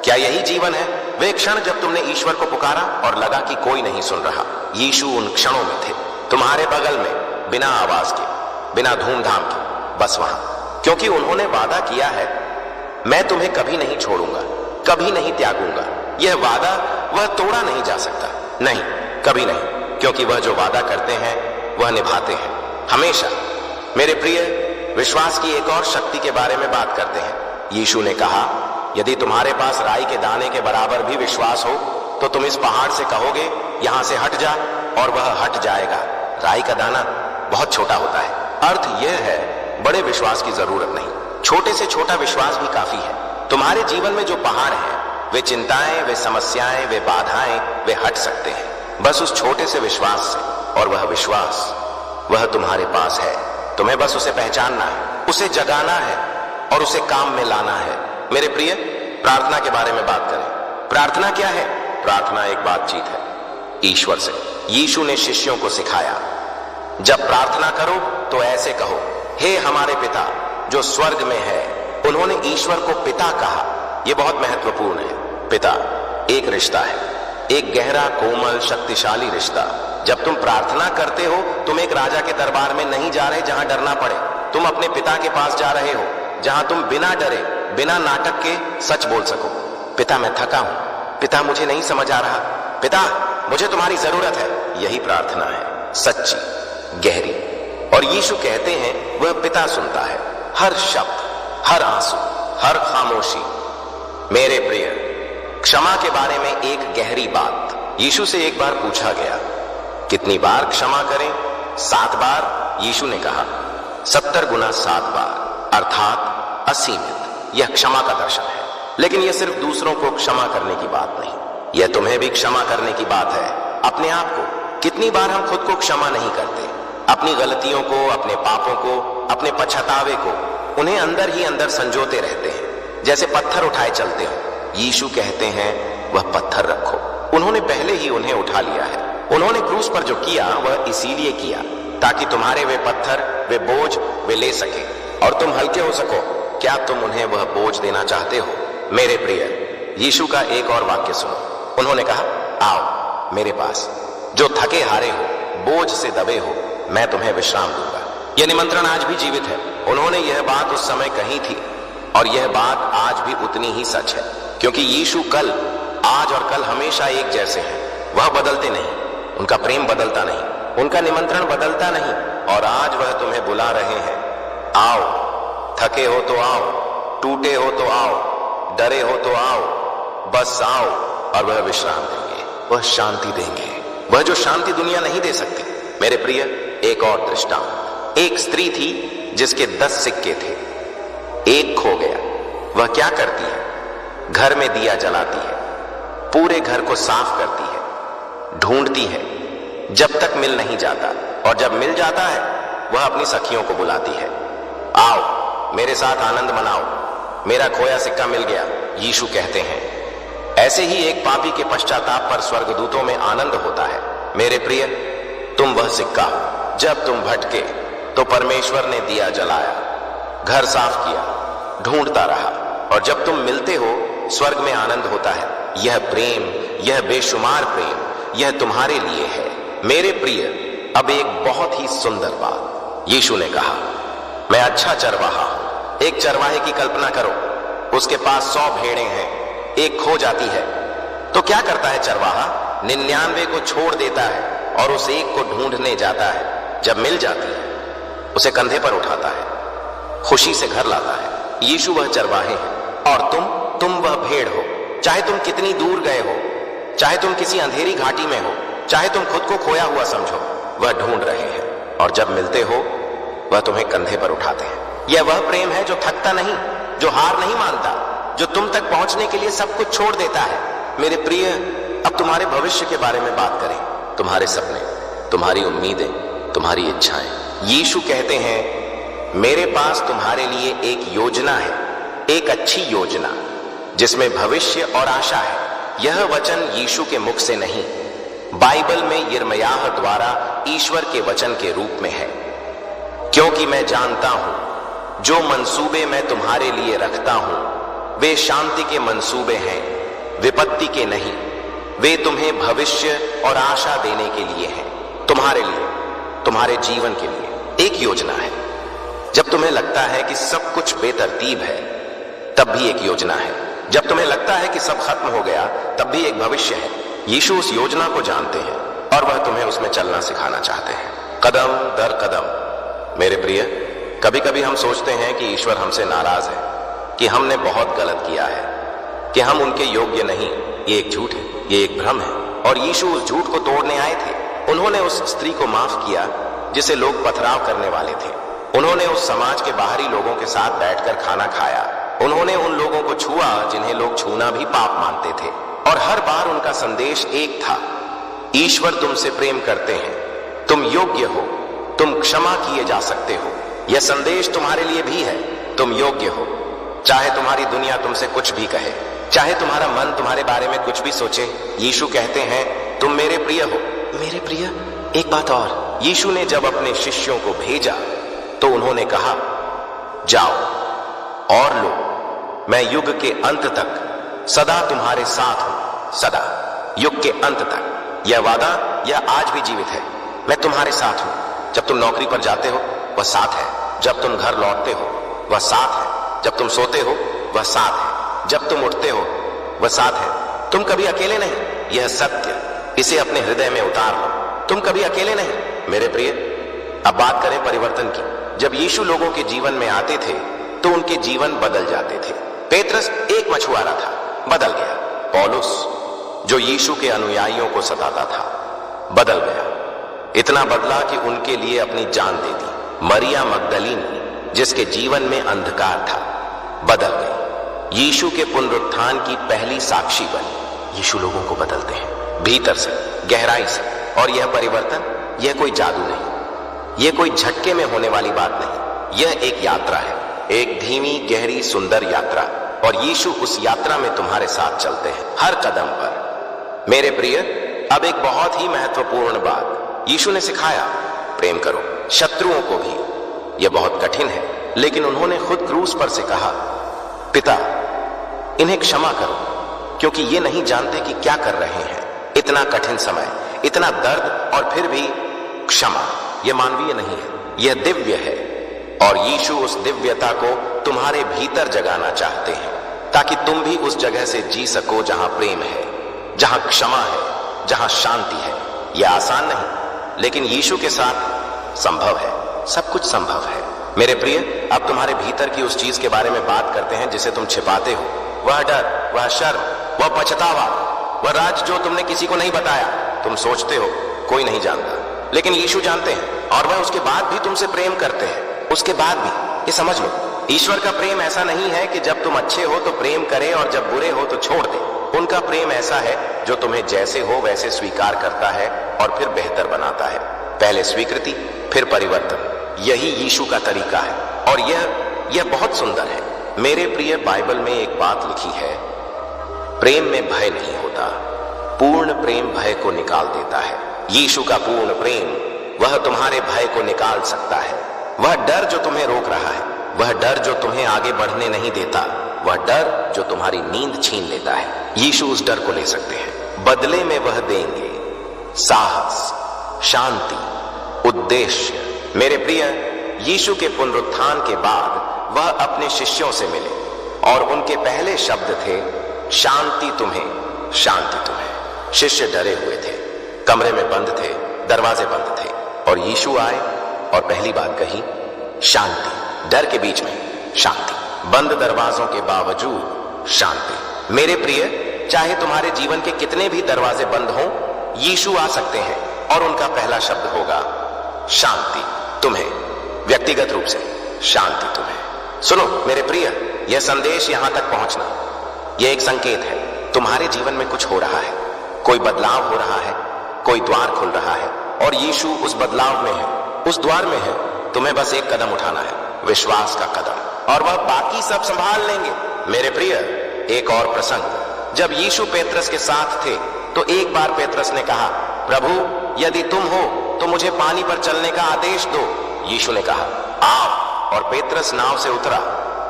क्या यही जीवन है? वे क्षण जब तुमने ईश्वर को पुकारा और लगा कि कोई नहीं सुन रहा। यीशु उन क्षणों में थे, तुम्हारे बगल में, बिना आवाज के, बिना धूमधाम के, बस वहां, क्योंकि उन्होंने वादा किया है, मैं तुम्हें कभी नहीं छोड़ूंगा, कभी नहीं त्यागूंगा। यह वादा वह तोड़ा नहीं जा सकता, नहीं, कभी नहीं, क्योंकि वह जो वादा करते हैं वह निभाते हैं हमेशा। मेरे प्रिय, विश्वास की एक और शक्ति के बारे में बात करते हैं। यीशु ने कहा, यदि तुम्हारे पास राई के दाने के बराबर भी विश्वास हो तो तुम इस पहाड़ से कहोगे यहां से हट जा और वह हट जाएगा। राई का दाना बहुत छोटा होता है। अर्थ यह है, बड़े विश्वास की जरूरत नहीं, छोटे से छोटा विश्वास भी काफी है। तुम्हारे जीवन में जो पहाड़ है, वे चिंताएं, वे समस्याएं, वे बाधाएं, वे हट सकते हैं बस उस छोटे से विश्वास से। और वह विश्वास, वह तुम्हारे पास है। तुम्हें बस उसे पहचानना है, उसे जगाना है और उसे काम में लाना है। मेरे प्रिय, प्रार्थना के बारे में बात करें। प्रार्थना क्या है? प्रार्थना एक बातचीत है ईश्वर से। यीशु ने शिष्यों को सिखाया, जब प्रार्थना करो तो ऐसे कहो, हे हमारे पिता जो स्वर्ग में है। उन्होंने ईश्वर को पिता कहा। यह बहुत महत्वपूर्ण है। पिता एक रिश्ता है, एक गहरा, कोमल, शक्तिशाली रिश्ता। जब तुम प्रार्थना करते हो, तुम एक राजा के दरबार में नहीं जा रहे जहां डरना पड़े। तुम अपने पिता के पास जा रहे हो जहां तुम बिना डरे, बिना नाटक के सच बोल सको। पिता, मैं थका हूं। पिता, मुझे नहीं समझ आ रहा। पिता, मुझे तुम्हारी जरूरत है। यही प्रार्थना है, सच्ची, गहरी। और यीशु कहते हैं वह पिता सुनता है हर शब्द, हर आंसू, हर खामोशी। मेरे प्रिय, क्षमा के बारे में एक गहरी बात। यीशु से एक बार पूछा गया, कितनी बार क्षमा करें? 7 बार। यीशु ने कहा 70 गुना 7 बार, अर्थात असीमित। यह क्षमा का दर्शन है। लेकिन यह सिर्फ दूसरों को क्षमा करने की बात नहीं, यह तुम्हें भी क्षमा करने की बात है। अपने आप को। कितनी बार हम खुद को क्षमा नहीं करते, अपनी गलतियों को, अपने पापों को, अपने पछतावे को, उन्हें अंदर ही अंदर संजोते रहते हैं, जैसे पत्थर उठाए चलते हो। यीशु कहते हैं वह पत्थर रखो। उन्होंने पहले ही उन्हें उठा लिया है। उन्होंने क्रूस पर जो किया वह इसीलिए किया ताकि तुम्हारे वे पत्थर, वे बोझ, वे ले सके और तुम हल्के हो सको। क्या तुम उन्हें वह बोझ देना चाहते हो? मेरे प्रिय, यीशु का एक और वाक्य सुनो। उन्होंने कहा, आओ मेरे पास जो थके हारे हो, बोझ से दबे हो, मैं तुम्हें विश्राम दूंगा। यह निमंत्रण आज भी जीवित है। उन्होंने यह बात उस समय कही थी और यह बात आज भी उतनी ही सच है, क्योंकि यीशु कल, आज और कल हमेशा एक जैसे हैं। वह बदलते नहीं, उनका प्रेम बदलता नहीं, उनका निमंत्रण बदलता नहीं। और आज वह तुम्हें बुला रहे हैं, आओ, थके हो तो आओ, टूटे हो तो आओ, डरे हो तो आओ, बस आओ। और वह विश्राम देंगे, वह शांति देंगे, वह जो शांति दुनिया नहीं दे सकती। मेरे प्रिय, एक और दृष्टांत। एक स्त्री थी जिसके 10 सिक्के थे, एक खो गया। वह क्या करती है? घर में दिया जलाती है, पूरे घर को साफ करती है, ढूंढती है जब तक मिल नहीं जाता, और जब मिल जाता है वह अपनी सखियों को बुलाती है, आओ मेरे साथ आनंद मनाओ, मेरा खोया सिक्का मिल गया। यीशु कहते हैं ऐसे ही एक पापी के पश्चाताप पर स्वर्गदूतों में आनंद होता है। मेरे प्रिय, तुम वह सिक्का हो। जब तुम भटके तो परमेश्वर ने दिया जलाया, घर साफ किया, ढूंढता रहा, और जब तुम मिलते हो स्वर्ग में आनंद होता है। यह प्रेम, यह बेशुमार प्रेम, यह तुम्हारे लिए है। मेरे प्रिय, अब एक बहुत ही सुंदर बात। यीशु ने कहा, मैं अच्छा चरवाहा हूं। एक चरवाहे की कल्पना करो, उसके पास 100 भेड़ें हैं, एक खो जाती है तो क्या करता है चरवाहा? 99 को छोड़ देता है और उस एक को ढूंढने जाता है। जब मिल जाती है उसे कंधे पर उठाता है, खुशी से घर लाता है। यीशु वह चरवाहे हैं और तुम वह भेड़ हो। चाहे तुम कितनी दूर गए हो, चाहे तुम किसी अंधेरी घाटी में हो, चाहे तुम खुद को खोया हुआ समझो, वह ढूंढ रहे हैं, और जब मिलते हो वह तुम्हें कंधे पर उठाते हैं। यह वह प्रेम है जो थकता नहीं, जो हार नहीं मानता, जो तुम तक पहुंचने के लिए सब कुछ छोड़ देता है। मेरे प्रिय, अब तुम्हारे भविष्य के बारे में बात करें। तुम्हारे सपने, तुम्हारी उम्मीदें, तुम्हारी इच्छाएं। यीशु कहते हैं मेरे पास तुम्हारे लिए एक योजना है, एक अच्छी योजना जिसमें भविष्य और आशा है। यह वचन यीशु के मुख से नहीं, बाइबल में यिर्मयाह द्वारा ईश्वर के वचन के रूप में है। क्योंकि मैं जानता हूं जो मंसूबे मैं तुम्हारे लिए रखता हूं वे शांति के मंसूबे हैं, विपत्ति के नहीं। वे तुम्हें भविष्य और आशा देने के लिए हैं, तुम्हारे लिए, तुम्हारे जीवन के लिए एक योजना है। जब तुम्हें लगता है कि सब कुछ बेतरतीब है, तब भी एक योजना है। जब तुम्हें लगता है कि सब खत्म हो गया, तब भी एक भविष्य है। यीशु उस योजना को जानते हैं और वह तुम्हें उसमें चलना सिखाना चाहते हैं, कदम दर कदम। मेरे प्रिय, कभी कभी हम सोचते हैं कि ईश्वर हमसे नाराज है, कि हमने बहुत गलत किया है, कि हम उनके योग्य नहीं। ये एक झूठ है, ये एक भ्रम है। और यीशु उस झूठ को तोड़ने आए थे। उन्होंने उस स्त्री को माफ किया जिसे लोग पथराव करने वाले थे। उन्होंने उस समाज के बाहरी लोगों के साथ बैठकर खाना खाया। उन्होंने उन लोगों को छुआ जिन्हें लोग छूना भी पाप मानते थे। और हर बार उनका संदेश एक था, ईश्वर तुमसे प्रेम करते हैं, तुम योग्य हो, तुम क्षमा किए जा सकते हो। यह संदेश तुम्हारे लिए भी है, तुम योग्य हो। चाहे तुम्हारी दुनिया तुमसे कुछ भी कहे, चाहे तुम्हारा मन तुम्हारे बारे में कुछ भी सोचे, यीशु कहते हैं तुम मेरे प्रिय हो। मेरे प्रिय, एक बात और, यीशु ने जब अपने शिष्यों को भेजा तो उन्होंने कहा, जाओ और लो, मैं युग के अंत तक सदा तुम्हारे साथ हूं। सदा, युग के अंत तक। यह वादा यह आज भी जीवित है, मैं तुम्हारे साथ हूं। जब तुम नौकरी पर जाते हो वह साथ है, जब तुम घर लौटते हो वह साथ है, जब तुम सोते हो वह साथ है, जब तुम उठते हो वह साथ है। तुम कभी अकेले नहीं, यह सत्य, इसे अपने हृदय में उतार लो। तुम कभी अकेले नहीं। मेरे प्रिय, अब बात करें परिवर्तन की। जब यीशु लोगों के जीवन में आते थे तो उनके जीवन बदल जाते थे। पेत्रस एक मछुआरा था, बदल गया। पौलुस, जो यीशु के अनुयायियों को सताता था, बदल गया। इतना बदला कि उनके लिए अपनी जान दे दी। मरिया मगदलीनी, जिसके जीवन में अंधकार था, बदल गई। यीशु के पुनरुत्थान की पहली साक्षी बनी। यीशु लोगों को बदलते हैं भीतर से, गहराई से। और यह परिवर्तन, यह कोई जादू नहीं, यह कोई झटके में होने वाली बात नहीं। यह एक यात्रा है, एक धीमी, गहरी, सुंदर यात्रा। और यीशु उस यात्रा में तुम्हारे साथ चलते हैं हर कदम पर। मेरे प्रिय, अब एक बहुत ही महत्वपूर्ण बात यीशु ने सिखाया, प्रेम करो शत्रुओं को भी। यह बहुत कठिन है, लेकिन उन्होंने खुद क्रूस पर से कहा, पिता इन्हें क्षमा करो, क्योंकि ये नहीं जानते कि क्या कर रहे हैं। इतना कठिन समय, इतना दर्द, और फिर भी क्षमा। यह मानवीय नहीं है, यह दिव्य है। और यीशु उस दिव्यता को तुम्हारे भीतर जगाना चाहते हैं, ताकि तुम भी उस जगह से जी सको जहां प्रेम है, जहां क्षमा है, जहां शांति है। यह आसान नहीं, लेकिन यीशु के साथ संभव है, सब कुछ संभव है। मेरे प्रिय, अब तुम्हारे भीतर की उस चीज के बारे में बात करते हैं जिसे तुम छिपाते हो। वह डर, वह शर्म, वह पछतावा, वह राज जो तुमने किसी को नहीं बताया। तुम सोचते हो कोई नहीं जानता, लेकिन यीशु जानते हैं। और वह उसके बाद भी तुमसे प्रेम करते हैं। उसके बाद भी, ये समझ लो, ईश्वर का प्रेम ऐसा नहीं है कि जब तुम अच्छे हो तो प्रेम करे और जब बुरे हो तो छोड़ दे। उनका प्रेम ऐसा है जो तुम्हें जैसे हो वैसे स्वीकार करता है और फिर बेहतर बनाता है। पहले स्वीकृति, फिर परिवर्तन। यही यीशु का तरीका है, और यह बहुत सुंदर है। मेरे प्रिय, बाइबल में एक बात लिखी है, प्रेम में भय नहीं होता, पूर्ण प्रेम भय को निकाल देता है। यीशु का पूर्ण प्रेम, वह तुम्हारे भय को निकाल सकता है। वह डर जो तुम्हें रोक रहा है, वह डर जो तुम्हें आगे बढ़ने नहीं देता, वह डर जो तुम्हारी नींद छीन लेता है, यीशु उस डर को ले सकते हैं। बदले में वह देंगे साहस, शांति, उद्देश्य। मेरे प्रिय, यीशु के पुनरुत्थान के बाद वह अपने शिष्यों से मिले और उनके पहले शब्द थे, शांति तुम्हें, शांति तुम्हें। शिष्य डरे हुए थे, कमरे में बंद थे, दरवाजे बंद थे, और यीशु आए और पहली बात कही, शांति। डर के बीच में शांति, बंद दरवाजों के बावजूद शांति। मेरे प्रिय, चाहे तुम्हारे जीवन के कितने भी दरवाजे बंद हों, यीशु आ सकते हैं और उनका पहला शब्द होगा शांति तुम्हें। व्यक्तिगत रूप से शांति तुम्हें। सुनो मेरे प्रिय, यह संदेश यहां तक पहुंचना, यह एक संकेत है। तुम्हारे जीवन में कुछ हो रहा है, कोई बदलाव हो रहा है, कोई द्वार खुल रहा है, और यीशु उस बदलाव में है, उस द्वार में है। तुम्हें बस एक कदम उठाना है, विश्वास का कदम, और वह बाकी सब संभाल लेंगे। मेरे प्रिय, एक और प्रसंग, जब यीशु पेत्रस के साथ थे तो एक बार पेत्रस ने कहा, प्रभु यदि तुम हो तो मुझे पानी पर चलने का आदेश दो। यीशु ने कहा, आओ। और पेत्रस नाव से उतरा,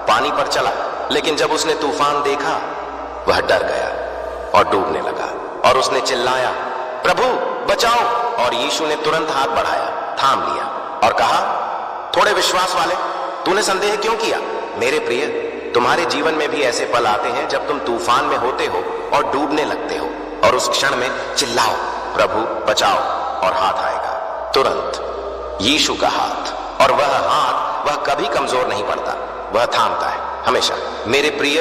पानी पर चला, लेकिन जब उसने तूफान देखा वह डर गया और डूबने लगा और उसने चिल्लाया, प्रभु बचाओ। और यीशु ने तुरंत हाथ बढ़ाया, थाम लिया और कहा, थोड़े विश्वास वाले, तूने संदेह क्यों किया? मेरे प्रिय, तुम्हारे जीवन में भी ऐसे पल आते हैं जब तुम तूफान में होते हो और डूबने लगते हो और उस क्षण में चिल्लाओ, प्रभु बचाओ, और हाथ आएगा, तुरंत यीशु का हाथ। और वह हाथ, वह कभी कमजोर नहीं पड़ता, वह थामता है हमेशा। मेरे प्रिय,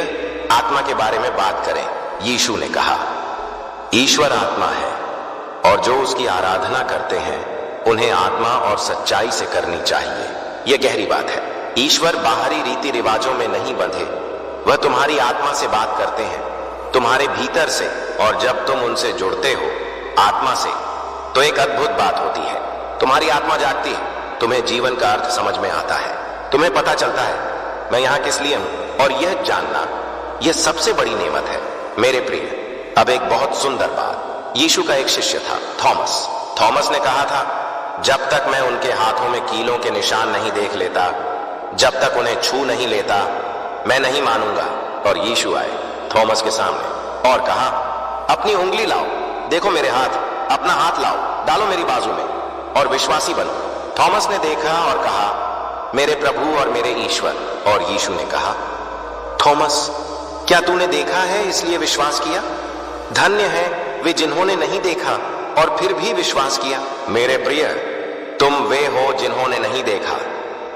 आत्मा के बारे में बात करें। यीशु ने कहा, ईश्वर आत्मा है और जो उसकी आराधना करते हैं उन्हें आत्मा और सच्चाई से करनी चाहिए। यह गहरी बात है। ईश्वर बाहरी रीति रिवाजों में नहीं बंधे, वह तुम्हारी आत्मा से बात करते हैं, तुम्हारे भीतर से। और जब तुम उनसे जुड़ते हो आत्मा से, तो एक अद्भुत बात होती है, तुम्हारी आत्मा जागती है, तुम्हें जीवन का अर्थ समझ में आता है, तुम्हें पता चलता है मैं यहां किस लिए हूं। और यह जानना, यह सबसे बड़ी नेमत है। मेरे प्रिय, अब एक बहुत सुंदर बात। यीशु का एक शिष्य था, थॉमस ने कहा था, जब तक मैं उनके हाथों में कीलों के निशान नहीं देख लेता, जब तक उन्हें छू नहीं लेता, मैं नहीं मानूंगा। और यीशु आए थॉमस के सामने और कहा, अपनी उंगली लाओ, देखो मेरे हाथ, अपना हाथ लाओ, डालो मेरी बाजू में और विश्वासी बनो। थॉमस ने देखा और कहा, मेरे प्रभु और मेरे ईश्वर। और यीशु ने कहा, थॉमस, क्या तूने देखा है इसलिए विश्वास किया? धन्य है वे जिन्होंने नहीं देखा और फिर भी विश्वास किया। मेरे प्रिय, तुम वे हो जिन्होंने नहीं देखा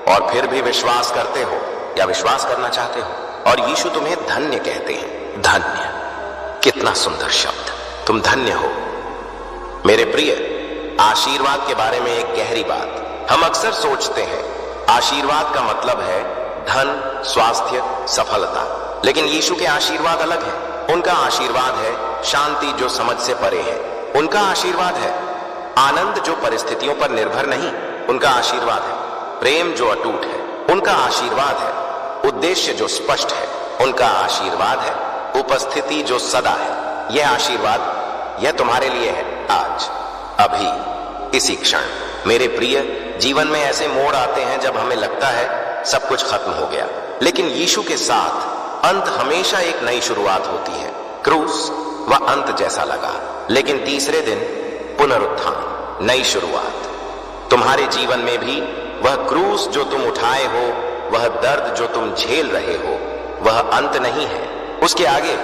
और फिर भी विश्वास करते हो या विश्वास करना चाहते हो। और यीशु तुम्हें धन्य कहते हैं। धन्य, कितना सुंदर शब्द, तुम धन्य हो। मेरे प्रिय, आशीर्वाद के बारे में एक गहरी बात। हम अक्सर सोचते हैं आशीर्वाद का मतलब है धन, स्वास्थ्य, सफलता, लेकिन यीशु के आशीर्वाद अलग है। उनका आशीर्वाद है शांति जो समझ से परे है। उनका आशीर्वाद है आनंद जो परिस्थितियों पर निर्भर नहीं। उनका आशीर्वाद है प्रेम जो अटूट है। उनका आशीर्वाद है उद्देश्य जो स्पष्ट है। उनका आशीर्वाद है उपस्थिति जो सदा है। यह आशीर्वाद, यह तुम्हारे लिए है आज, अभी, इसी क्षण। मेरे प्रिय, जीवन में ऐसे मोड़ आते हैं जब हमें लगता है सब कुछ खत्म हो गया, लेकिन यीशु के साथ अंत हमेशा एक नई शुरुआत होती है। क्रूस वह अंत जैसा लगा, लेकिन तीसरे दिन पुनरुत्थान, नई शुरुआत। तुम्हारे जीवन में भी वह क्रूस जो तुम उठाए हो, वह दर्द जो तुम झेल रहे हो, वह अंत नहीं है। उसके आगे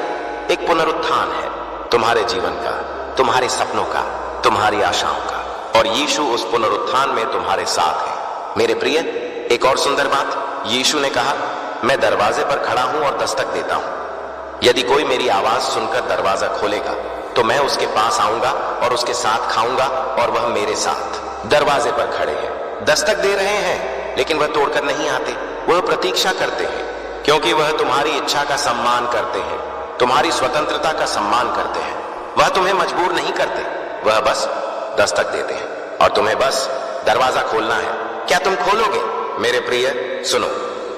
एक पुनरुत्थान है, तुम्हारे जीवन का, तुम्हारे सपनों का, तुम्हारी आशाओं का। और यीशु उस पुनरुत्थान में तुम्हारे साथ है। मेरे प्रिय, एक और सुंदर बात, यीशु ने कहा, मैं दरवाजे पर खड़ा हूं और दस्तक देता हूं। यदि कोई मेरी आवाज सुनकर दरवाजा खोलेगा तो मैं उसके पास आऊंगा और उसके साथ खाऊंगा और वह मेरे साथ। दरवाजे पर खड़े हैं, दस्तक दे रहे हैं, लेकिन वह तोड़कर नहीं आते। वह प्रतीक्षा करते हैं, क्योंकि वह तुम्हारी इच्छा का सम्मान करते हैं, तुम्हारी स्वतंत्रता का सम्मान करते हैं। वह तुम्हें मजबूर नहीं करते, वह बस दस्तक देते हैं और तुम्हें बस दरवाजा खोलना है। क्या तुम खोलोगे? मेरे प्रिय सुनो,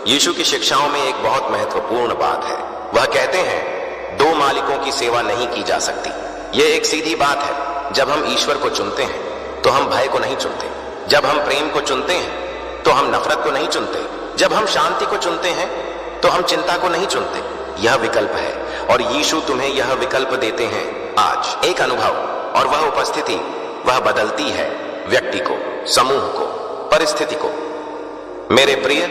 यीशु की शिक्षाओं में एक बहुत महत्वपूर्ण बात है। वह कहते हैं दो मालिकों की सेवा नहीं की जा सकती। यह एक सीधी बात है। जब हम ईश्वर को चुनते हैं तो हम भय को नहीं चुनते। जब हम प्रेम को चुनते हैं तो हम नफरत को नहीं चुनते। जब हम शांति को चुनते हैं तो हम चिंता को नहीं चुनते। यह विकल्प है और यीशु तुम्हें यह विकल्प देते हैं आज। एक अनुभव और वह उपस्थिति, वह बदलती है व्यक्ति को, समूह को, परिस्थिति को। मेरे प्रिय,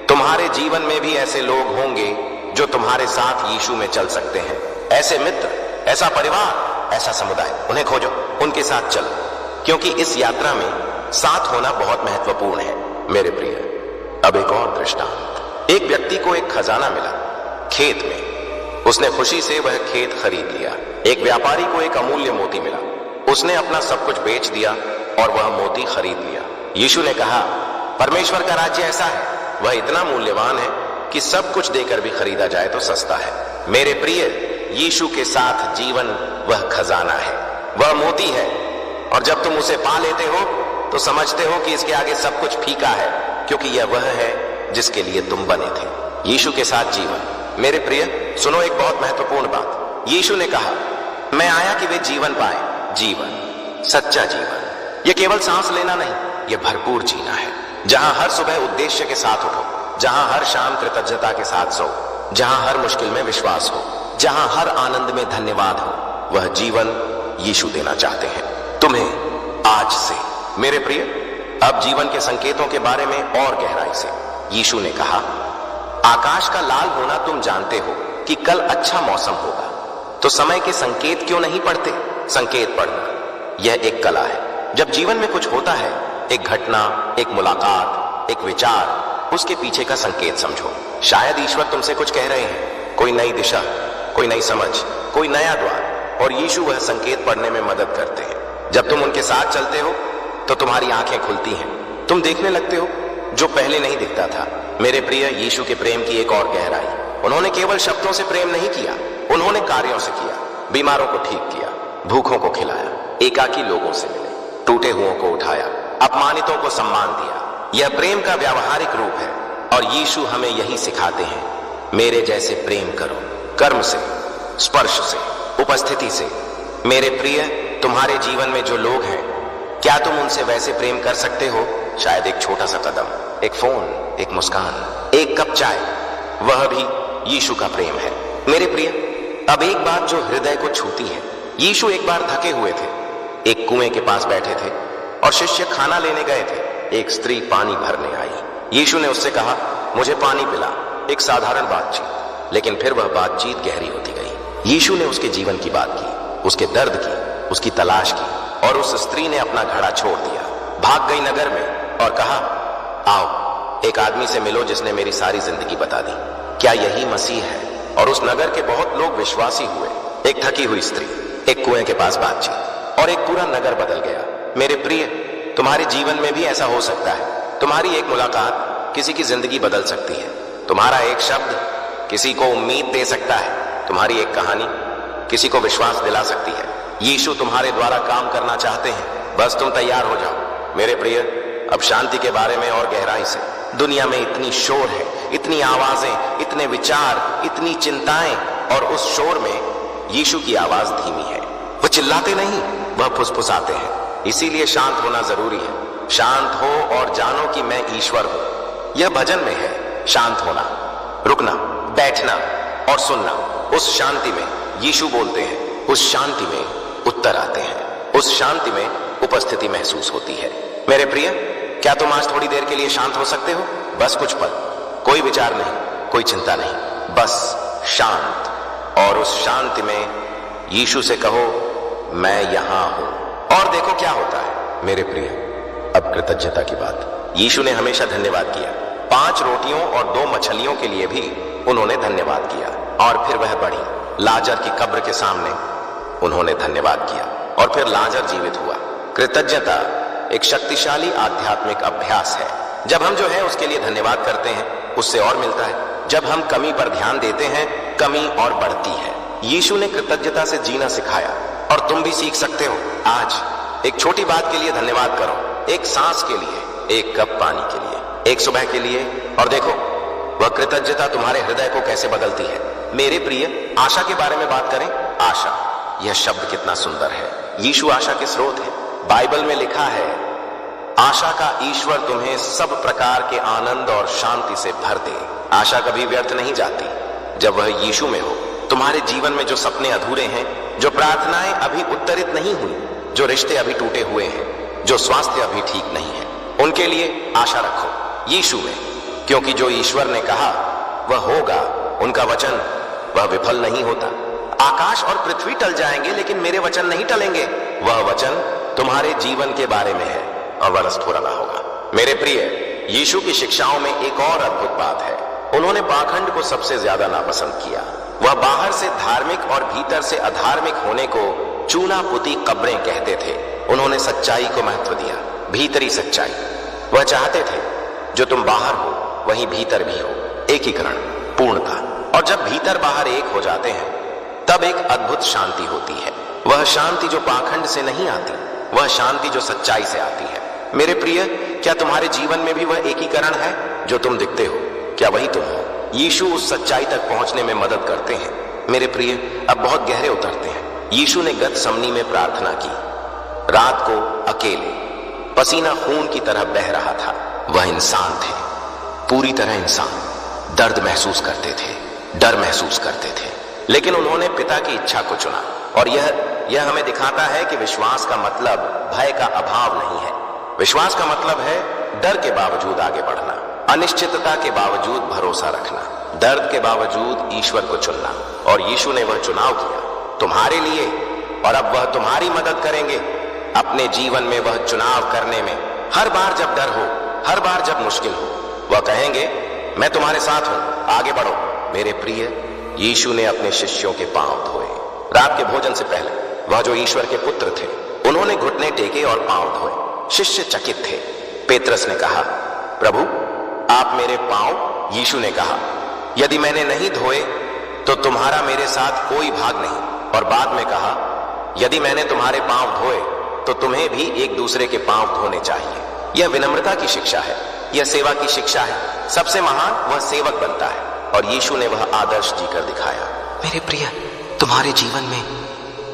तुम्हारे जीवन में भी ऐसे लोग होंगे जो तुम्हारे साथ यीशु में चल सकते हैं। ऐसे मित्र, ऐसा परिवार, ऐसा समुदाय, उन्हें खोजो, उनके साथ चलो, क्योंकि इस यात्रा में साथ होना बहुत महत्वपूर्ण है। मेरे प्रिय, अब एक और दृष्टांत। एक व्यक्ति को एक खजाना मिला खेत में। उसने खुशी से वह खेत खरीद लिया। एक व्यापारी को एक अमूल्य मोती मिला। उसने अपना सब कुछ बेच दिया और वह मोती खरीद लिया। यीशु ने कहा, परमेश्वर का राज्य ऐसा है, वह इतना मूल्यवान है कि सब कुछ देकर भी खरीदा जाए तो सस्ता है। मेरे प्रिय, यीशु के साथ जीवन वह खजाना है, वह मोती है। और जब तुम उसे पा लेते हो तो समझते हो कि इसके आगे सब कुछ फीका है, क्योंकि यह वह है जिसके लिए तुम बने थे, यीशु के साथ जीवन। मेरे प्रिय सुनो, एक बहुत महत्वपूर्ण बात। यीशु ने कहा, मैं आया कि वे जीवन पाए, जीवन, सच्चा जीवन। यह केवल सांस लेना नहीं, यह भरपूर जीना है। जहां हर सुबह उद्देश्य के साथ उठो, जहां हर शाम कृतज्ञता के साथ सो, जहां हर मुश्किल में विश्वास हो, जहां हर आनंद में धन्यवाद हो, वह जीवन यीशु देना चाहते हैं तुम्हें आज से। मेरे प्रिय, अब जीवन के संकेतों के बारे में और गहराई से। यीशु ने कहा, आकाश का लाल होना तुम जानते हो कि कल अच्छा मौसम होगा, तो समय के संकेत क्यों नहीं पढ़ते? संकेत पढ़ना यह एक कला है। जब जीवन में कुछ होता है, एक घटना, एक मुलाकात, एक विचार, उसके पीछे का संकेत समझो। शायद ईश्वर तुमसे कुछ कह रहे हैं, कोई नई दिशा, कोई नई समझ, कोई नया द्वार, और यीशु वह संकेत पढ़ने में मदद करते हैं। जब तुम उनके साथ चलते हो तो तुम्हारी आंखें खुलती हैं, तुम देखने लगते हो जो पहले नहीं दिखता था। मेरे प्रिय, यीशु के प्रेम की एक और गहराई, उन्होंने केवल शब्दों से प्रेम नहीं किया, उन्होंने कार्यों से किया। बीमारों को ठीक किया, भूखों को खिलाया, एकाकी लोगों से मिले, टूटे हुओं को उठाया, अपमानितों को सम्मान दिया। यह प्रेम का व्यावहारिक रूप है, और यीशु हमें यही सिखाते हैं, मेरे जैसे प्रेम करो, कर्म से, स्पर्श से, उपस्थिति से। मेरे प्रिय, तुम्हारे जीवन में जो लोग हैं, क्या तुम उनसे वैसे प्रेम कर सकते हो? शायद एक छोटा सा कदम, एक फोन, एक मुस्कान, एक कप चाय, वह भी यीशु का प्रेम है। मेरे प्रिय, अब एक बात जो हृदय को छूती है। यीशु एक बार थके हुए थे, एक कुएं के पास बैठे थे और शिष्य खाना लेने गए थे। एक स्त्री पानी भरने आई। यीशु ने उससे कहा, मुझे पानी पिला। एक साधारण बातचीत, लेकिन फिर वह बातचीत गहरी होती गई। यीशु ने उसके जीवन की बात की, उसके दर्द की, उसकी तलाश की, और उस स्त्री ने अपना घड़ा छोड़ दिया, भाग गई नगर में और कहा, आओ एक आदमी से मिलो जिसने मेरी सारी जिंदगी बता दी। क्या यही मसीह है? और उस नगर के बहुत लोग विश्वासी हुए। एक थकी हुई स्त्री, एक कुएं के पास बातचीत, और एक पूरा नगर बदल गया। मेरे प्रिय, तुम्हारे जीवन में भी ऐसा हो सकता है। तुम्हारी एक मुलाकात किसी की जिंदगी बदल सकती है। तुम्हारा एक शब्द किसी को उम्मीद दे सकता है। तुम्हारी एक कहानी किसी को विश्वास दिला सकती है। यीशु तुम्हारे द्वारा काम करना चाहते हैं, बस तुम तैयार हो जाओ। मेरे प्रिय, अब शांति के बारे में और गहराई से। दुनिया में इतनी शोर है, इतनी आवाजें, इतने विचार, इतनी चिंताएं, और उस शोर में यीशु की आवाज धीमी है। वह चिल्लाते नहीं, वह फुसफुसाते हैं। इसीलिए शांत होना जरूरी है। शांत हो और जानो कि मैं ईश्वर हूं। यह भजन में है, शांत होना, रुकना, बैठना और सुनना। उस शांति में यीशु बोलते हैं, उस शांति में उत्तर आते हैं, उस शांति में उपस्थिति महसूस होती है। मेरे प्रिय, क्या तुम आज थोड़ी देर के लिए शांत हो सकते हो? बस कुछ पल, कोई विचार नहीं, कोई चिंता नहीं, बस शांत। और उस शांति में यीशु से कहो, मैं यहां हूं, और देखो क्या होता है। मेरे प्रिय, अब कृतज्ञता की बात। यीशु ने हमेशा धन्यवाद किया। 5 रोटियों और 2 मछलियों के लिए भी उन्होंने धन्यवाद किया, और फिर वह बढ़ी। लाजर की कब्र के सामने उन्होंने धन्यवाद किया, और फिर लाजर जीवित हुआ। कृतज्ञता एक शक्तिशाली आध्यात्मिक अभ्यास है। जब हम जो है उसके लिए धन्यवाद करते हैं, उससे और मिलता है। जब हम कमी पर ध्यान देते हैं, कमी और बढ़ती है। यीशु ने कृतज्ञता से जीना सिखाया, और तुम भी सीख सकते हो। आज एक छोटी बात के लिए धन्यवाद करो, एक सांस के लिए, एक कप पानी के लिए, एक सुबह के लिए, और देखो वह कृतज्ञता तुम्हारे हृदय को कैसे बदलती है। मेरे प्रिय, आशा के बारे में बात करें। आशा, यह शब्द कितना सुंदर है। यीशु आशा के स्रोत है। बाइबल में लिखा है, आशा का ईश्वर तुम्हें सब प्रकार के आनंद और शांति से भर दे। आशा कभी व्यर्थ नहीं जाती जब वह यीशु में हो। तुम्हारे जीवन में जो सपने अधूरे हैं, जो प्रार्थनाएं अभी उत्तरित नहीं हुई, जो रिश्ते अभी टूटे हुए हैं, जो स्वास्थ्य अभी ठीक नहीं है, उनके लिए आशा रखो यीशु में, क्योंकि जो ईश्वर ने कहा वह होगा। उनका वचन वह विफल नहीं होता। आकाश और पृथ्वी टल जाएंगे, लेकिन मेरे वचन नहीं टलेंगे। वह वचन तुम्हारे जीवन के बारे में है, और वह रसथोरला होगा। मेरे प्रिय, यीशु की शिक्षाओं में एक और अद्भुत बात है। उन्होंने पाखंड को सबसे ज्यादा नापसंद किया। वह बाहर से धार्मिक और भीतर से अधार्मिक होने को चूना पुती कब्रें कहते थे। उन्होंने सच्चाई को महत्व दिया, भीतरी सच्चाई। वह चाहते थे जो तुम बाहर हो वहीं भीतर भी हो, एकीकरण, पूर्णता। और जब भीतर बाहर एक हो जाते हैं, तब एक अद्भुत शांति होती है। वह शांति जो पाखंड से नहीं आती, वह शांति जो सच्चाई से आती है। मेरे प्रिय, क्या तुम्हारे जीवन में भी वह एकीकरण है? जो तुम दिखते हो, क्या वही तुम हो? यीशु उस सच्चाई तक पहुंचने में मदद करते हैं। मेरे प्रिय, अब बहुत गहरे उतरते हैं। यीशु ने गतसमनी में प्रार्थना की। रात को अकेले, पसीना खून की तरह बह रहा था। वह इंसान थे, पूरी तरह इंसान। दर्द महसूस करते थे, डर महसूस करते थे, लेकिन उन्होंने पिता की इच्छा को चुना। और यह हमें दिखाता है कि विश्वास का मतलब भय का अभाव नहीं है। विश्वास का मतलब है डर के बावजूद आगे बढ़ना, अनिश्चितता के बावजूद भरोसा रखना, दर्द के बावजूद ईश्वर को चुनना। और यीशु ने वह चुनाव किया तुम्हारे लिए, और अब वह तुम्हारी मदद करेंगे अपने जीवन में वह चुनाव करने में। हर बार जब डर हो, हर बार जब मुश्किल हो, वह कहेंगे मैं तुम्हारे साथ हूं, आगे बढ़ो। मेरे प्रिय, यीशु ने अपने शिष्यों के पांव धोए। रात के भोजन से पहले वह जो ईश्वर के पुत्र थे, उन्होंने घुटने टेके और पांव धोए। शिष्य चकित थे। पेत्रस ने कहा, प्रभु आप मेरे पांव? यीशु ने कहा, यदि मैंने नहीं धोए तो तुम्हारा मेरे साथ कोई भाग नहीं। और बाद में कहा, यदि मैंने तुम्हारे पांव धोए तो तुम्हें भी एक दूसरे के पांव धोने चाहिए। यह विनम्रता की शिक्षा है, यह सेवा की शिक्षा है। सबसे महान वह सेवक बनता है, और यीशु ने वह आदर्श जीकर दिखाया। मेरे प्रिय, तुम्हारे जीवन में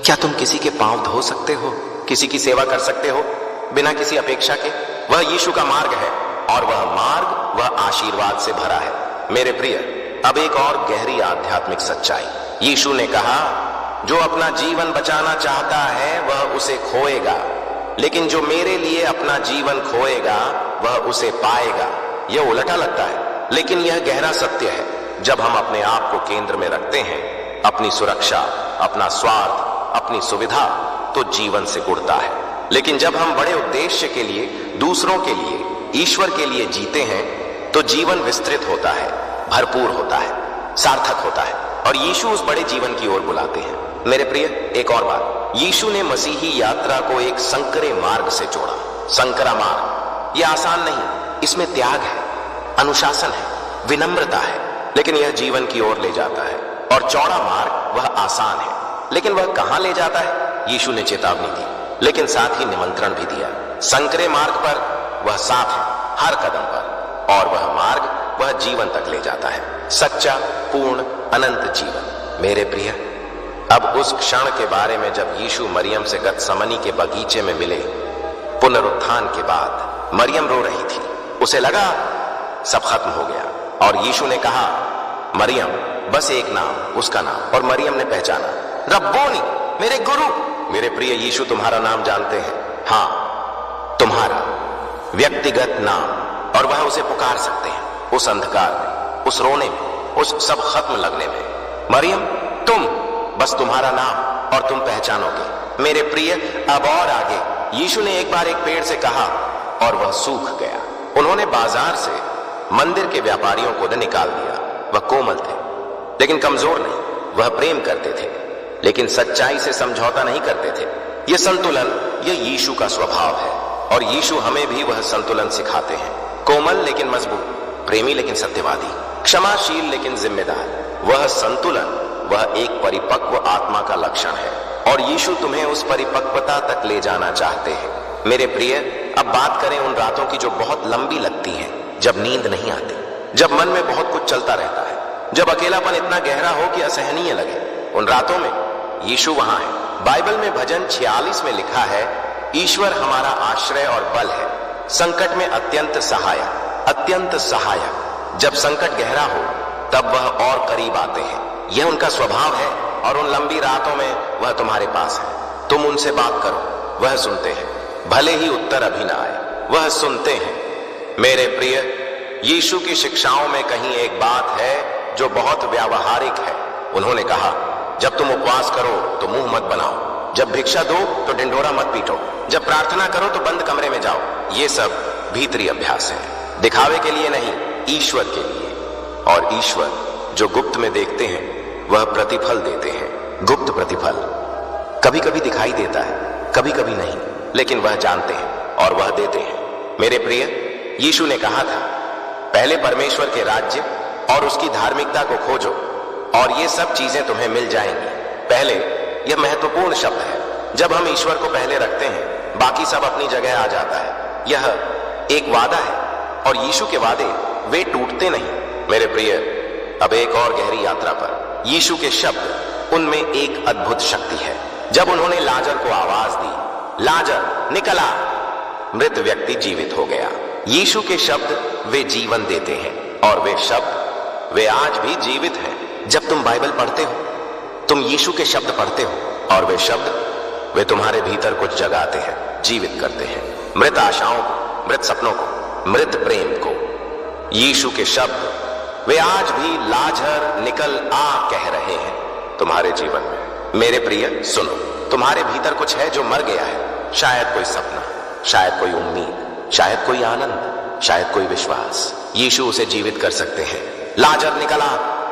क्या तुम किसी के पांव धो सकते हो, किसी की सेवा कर सकते हो बिना किसी अपेक्षा के? वह यीशु का मार्ग है, और वह मार्ग वह आशीर्वाद से भरा है। मेरे प्रिय, अब एक और गहरी आध्यात्मिक सच्चाई। यीशु ने कहा, जो अपना जीवन बचाना चाहता है वह उसे खोएगा, लेकिन जो मेरे लिए अपना जीवन खोएगा वह उसे पाएगा। यह उलटा लगता है, लेकिन यह गहरा सत्य है। जब हम अपने आप को केंद्र में रखते हैं, अपनी सुरक्षा, अपना स्वार्थ, अपनी सुविधा, तो जीवन से उड़ता है। लेकिन जब हम बड़े उद्देश्य के लिए, दूसरों के लिए, ईश्वर के लिए जीते हैं, तो जीवन विस्तृत होता है, भरपूर होता है, सार्थक होता है, और यीशु उस बड़े जीवन की ओर बुलाते हैं। मेरे प्रिय, एक और बात, यीशु ने मसीही यात्रा को एक संकरे मार्ग से जोड़ा। संकरा मार्ग यह आसान नहीं, इसमें त्याग है, अनुशासन है, विनम्रता है, लेकिन यह जीवन की ओर ले जाता है। और चौड़ा मार्ग वह आसान है, लेकिन वह कहां ले जाता है? यीशु ने चेतावनी दी, लेकिन साथ ही निमंत्रण भी दिया। संकरे मार्ग पर वह साथ है, हर कदम पर, और वह मार्ग वह जीवन तक ले जाता है, सच्चा, पूर्ण, अनंत जीवन। मेरे प्रिय, अब उस क्षण के बारे में जब यीशु मरियम से गतसमनी के बगीचे में मिले, पुनरुत्थान के बाद मरियम रो रही थी। उसे लगा सब खत्म हो गया, और यीशु ने कहा, मरियम, बस एक नाम, उसका नाम। और मरियम ने पहचाना, रब्बोनी, मेरे गुरु। मेरे प्रिय, यीशु तुम्हारा नाम जानते हैं, हाँ, तुम्हारा व्यक्तिगत नाम, और वह उसे पुकार सकते हैं उस अंधकार में, उस रोने में, उस सब खत्म लगने में। मरियम, तुम, बस तुम्हारा नाम, और तुम पहचानोगे। मेरे प्रिय, अब और आगे यीशु ने एक बार एक पेड़ से कहा, और वह सूख गया। उन्होंने बाजार से मंदिर के व्यापारियों को निकाल दिया। वह कोमल थे, लेकिन कमजोर नहीं। वह प्रेम करते थे, लेकिन सच्चाई से समझौता नहीं करते थे। यह संतुलन, यह यीशु का स्वभाव है, और यीशु हमें भी वह संतुलन सिखाते हैं। कोमल लेकिन मजबूत, प्रेमी लेकिन सत्यवादी, क्षमाशील लेकिन जिम्मेदार। वह संतुलन, वह एक परिपक्व आत्मा का लक्षण है, और यीशु तुम्हें उस परिपक्वता तक ले जाना चाहते हैं। मेरे प्रिय, अब बात करें उन रातों की जो बहुत लंबी लगती हैं, जब नींद नहीं आती, जब मन में बहुत कुछ चलता रहता है, जब अकेलापन इतना गहरा हो कि असहनीय लगे। उन रातों में यीशु वहां है। बाइबल में भजन 46 में लिखा है, ईश्वर हमारा आश्रय और बल है, संकट में अत्यंत सहायक, अत्यंत सहायक। जब संकट गहरा हो तब वह और करीब आते हैं। यह उनका स्वभाव है, और उन लंबी रातों में वह तुम्हारे पास है। तुम उनसे बात करो, वह सुनते हैं, भले ही उत्तर अभी ना आए, वह सुनते हैं। मेरे प्रिय, यीशु की शिक्षाओं में कहीं एक बात है जो बहुत व्यावहारिक है। उन्होंने कहा, जब तुम उपवास करो तो मुंह मत बनाओ, जब भिक्षा दो तो ढिंढोरा मत पीटो, जब प्रार्थना करो तो बंद कमरे में जाओ। ये सब भीतरी अभ्यास है, दिखावे के लिए नहीं, ईश्वर के लिए। और ईश्वर जो गुप्त में देखते हैं वह प्रतिफल देते हैं। गुप्त प्रतिफल कभी कभी दिखाई देता है, कभी कभी नहीं, लेकिन वह जानते हैं और वह देते हैं। मेरे प्रिय, यीशु ने कहा था, पहले परमेश्वर के राज्य और उसकी धार्मिकता को खोजो, और ये सब चीजें तुम्हें मिल जाएंगी। पहले, यह महत्वपूर्ण शब्द है। जब हम ईश्वर को पहले रखते हैं, बाकी सब अपनी जगह आ जाता है। यह एक वादा है, और यीशु के वादे वे टूटते नहीं। मेरे प्रिय, अब एक और गहरी यात्रा पर यीशु के शब्द, उनमें एक अद्भुत शक्ति है। जब उन्होंने लाजर को आवाज दी, लाजर निकल आ, मृत व्यक्ति जीवित हो गया। यीशु के शब्द वे जीवन देते हैं और वे शब्द वे आज भी जीवित हैं। जब तुम बाइबल पढ़ते हो, तुम यीशु के शब्द पढ़ते हो और वे शब्द वे तुम्हारे भीतर कुछ जगाते हैं, जीवित करते हैं। मृत आशाओं को, मृत सपनों को, मृत प्रेम को। यीशु के शब्द वे आज भी लाजर निकल आ कह रहे हैं तुम्हारे जीवन में। मेरे प्रिय सुनो, तुम्हारे भीतर कुछ है जो मर गया है। शायद कोई सपना, शायद कोई उम्मीद, शायद कोई आनंद, शायद कोई विश्वास। यीशु उसे जीवित कर सकते हैं। लाजर निकला,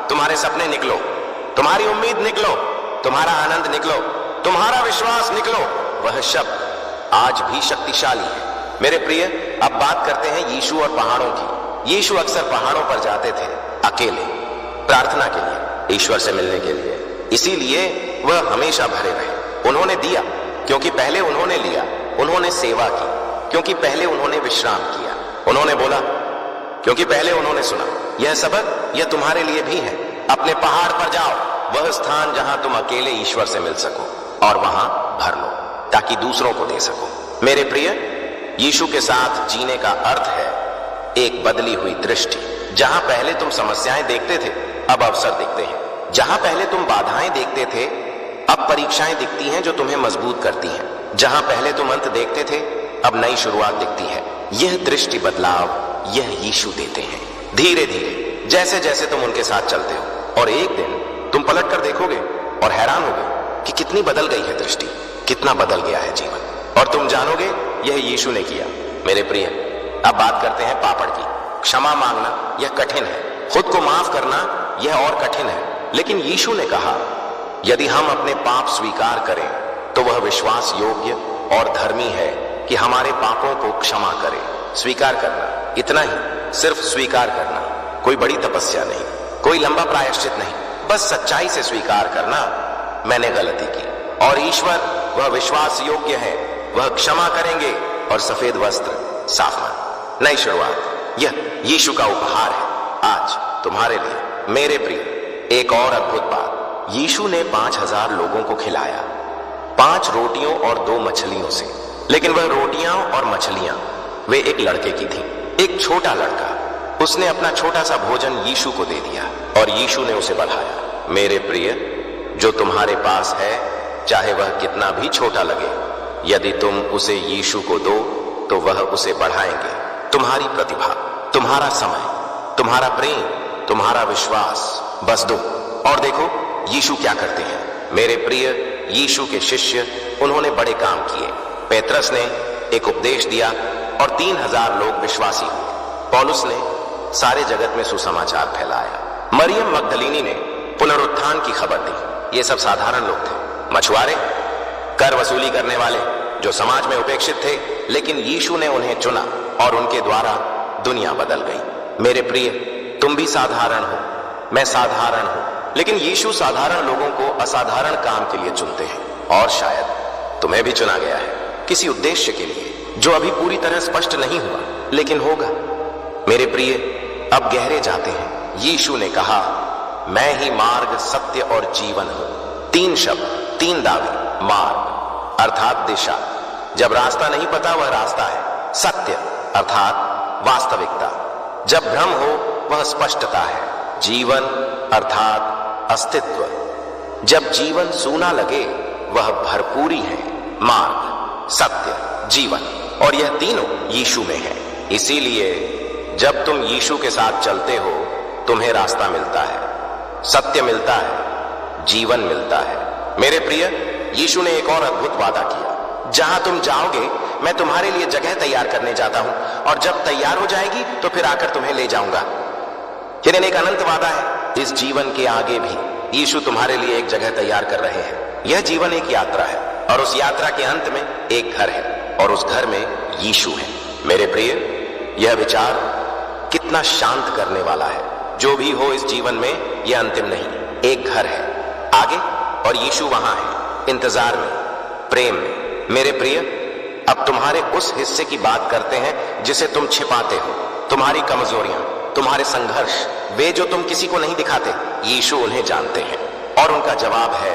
तुम्हारे सपने निकलो, तुम्हारी उम्मीद निकलो, तुम्हारा आनंद निकलो, तुम्हारा विश्वास निकलो। वह शब्द आज भी शक्तिशाली है। मेरे प्रिय, अब बात करते हैं यीशु और पहाड़ों की। यीशु अक्सर पहाड़ों पर जाते थे, अकेले, प्रार्थना के लिए, ईश्वर से मिलने के लिए। इसीलिए वह हमेशा भरे रहे। उन्होंने दिया क्योंकि पहले उन्होंने लिया। उन्होंने सेवा की क्योंकि पहले उन्होंने विश्राम किया। उन्होंने बोला क्योंकि पहले उन्होंने सुना। यह सबक यह तुम्हारे लिए भी है। अपने पहाड़ पर जाओ, वह स्थान जहां तुम अकेले ईश्वर से मिल सको, और वहां भर लो ताकि दूसरों को दे सको। मेरे प्रिय, यीशु के साथ जीने का अर्थ है एक बदली हुई दृष्टि। जहां पहले तुम समस्याएं देखते थे, अब अवसर दिखते हैं। जहां पहले तुम बाधाएं देखते थे, अब परीक्षाएं दिखती हैं जो तुम्हें मजबूत करती हैं। जहां पहले तुम अंत देखते थे, अब नई शुरुआत दिखती है। यह दृष्टि बदलाव यह यीशु देते हैं। धीरे धीरे, जैसे जैसे तुम उनके साथ चलते हो, और एक दिन तुम पलट कर देखोगे और हैरान होगे कि कितनी बदल गई है दृष्टि, कितना बदल गया है जीवन। और तुम जानोगे यह यीशु ने किया। मेरे प्रिय, अब बात करते हैं पापड़ की। क्षमा मांगना यह कठिन है, खुद को माफ करना यह और कठिन है। लेकिन यीशु ने कहा, यदि हम अपने पाप स्वीकार करें तो वह विश्वास योग्य और धर्मी है कि हमारे पापों को क्षमा करे। स्वीकार करना, इतना ही, सिर्फ स्वीकार करना। कोई बड़ी तपस्या नहीं, कोई लंबा प्रायश्चित नहीं, बस सच्चाई से स्वीकार करना, मैंने गलती की और ईश्वर वह विश्वास योग्य है, वह क्षमा करेंगे और सफेद वस्त्र साफ मान। नई शुरुआत, यह यीशु का उपहार है आज तुम्हारे लिए। मेरे प्रिय, एक और अद्भुत बात, यीशु ने 5000 लोगों को खिलाया 5 रोटियों और 2 मछलियों से। लेकिन वह रोटियां और मछलियां वे एक लड़के की थी, एक छोटा लड़का। उसने अपना छोटा सा भोजन यीशु को दे दिया और यीशु ने उसे बढ़ाया। मेरे प्रिय, जो तुम्हारे पास है, चाहे वह कितना भी छोटा लगे, यदि तुम उसे यीशु को दो तो वह उसे बढ़ाएंगे। तुम्हारी प्रतिभा, तुम्हारा समय, तुम्हारा प्रेम, तुम्हारा विश्वास, बस दो और देखो यीशु क्या करते हैं। मेरे प्रिय, यीशु के शिष्य, उन्होंने बड़े काम किए। पेत्रस ने एक उपदेश दिया और 3000 लोग विश्वासी हुए। पौलुस ने सारे जगत में सुसमाचार फैलाया। मरियम मगदलीनी ने पुनरुत्थान की खबर दी। ये सब साधारण लोग थे, मछुआरे, कर वसूली करने वाले, जो समाज में उपेक्षित थे। लेकिन यीशु ने उन्हें चुना और उनके द्वारा दुनिया बदल गई। मेरे प्रिय, तुम भी साधारण हो, मैं साधारण हूं, लेकिन यीशु साधारण लोगों को असाधारण काम के लिए चुनते हैं। और शायद तुम्हें भी चुना गया है किसी उद्देश्य के लिए जो अभी पूरी तरह स्पष्ट नहीं हुआ, लेकिन होगा। मेरे प्रिय, अब गहरे जाते हैं। यीशु ने कहा, मैं ही मार्ग, सत्य और जीवन हूं। 3 शब्द, 3 दावे। मार्ग अर्थात दिशा, जब रास्ता नहीं पता वह रास्ता है। सत्य अर्थात वास्तविकता, जब भ्रम हो वह स्पष्टता है। जीवन अर्थात अस्तित्व, जब जीवन सूना लगे वह भरपूरी है। मार्ग, सत्य, जीवन, और यह तीनों यीशु में है। इसीलिए जब तुम यीशु के साथ चलते हो, तुम्हें रास्ता मिलता है, सत्य मिलता है, जीवन मिलता है। मेरे प्रिय, यीशु ने एक और अद्भुत वादा किया, जहां तुम जाओगे मैं तुम्हारे लिए जगह तैयार करने जाता हूं, और जब तैयार हो जाएगी तो फिर आकर तुम्हें ले जाऊंगा। यह एक अनंत वादा है। इस जीवन के आगे भी यीशु तुम्हारे लिए एक जगह तैयार कर रहे हैं। यह जीवन एक यात्रा है और उस यात्रा के अंत में एक घर है और उस घर में यीशु है। मेरे प्रिय, यह विचार कितना शांत करने वाला है। जो भी हो इस जीवन में, यह अंतिम नहीं। एक घर है आगे और यीशु वहां है, इंतजार में, प्रेम में। मेरे प्रिय, अब तुम्हारे उस हिस्से की बात करते हैं जिसे तुम छिपाते हो। तुम्हारी कमजोरियां, तुम्हारे संघर्ष, वे जो तुम किसी को नहीं दिखाते, यीशु उन्हें जानते हैं। और उनका जवाब है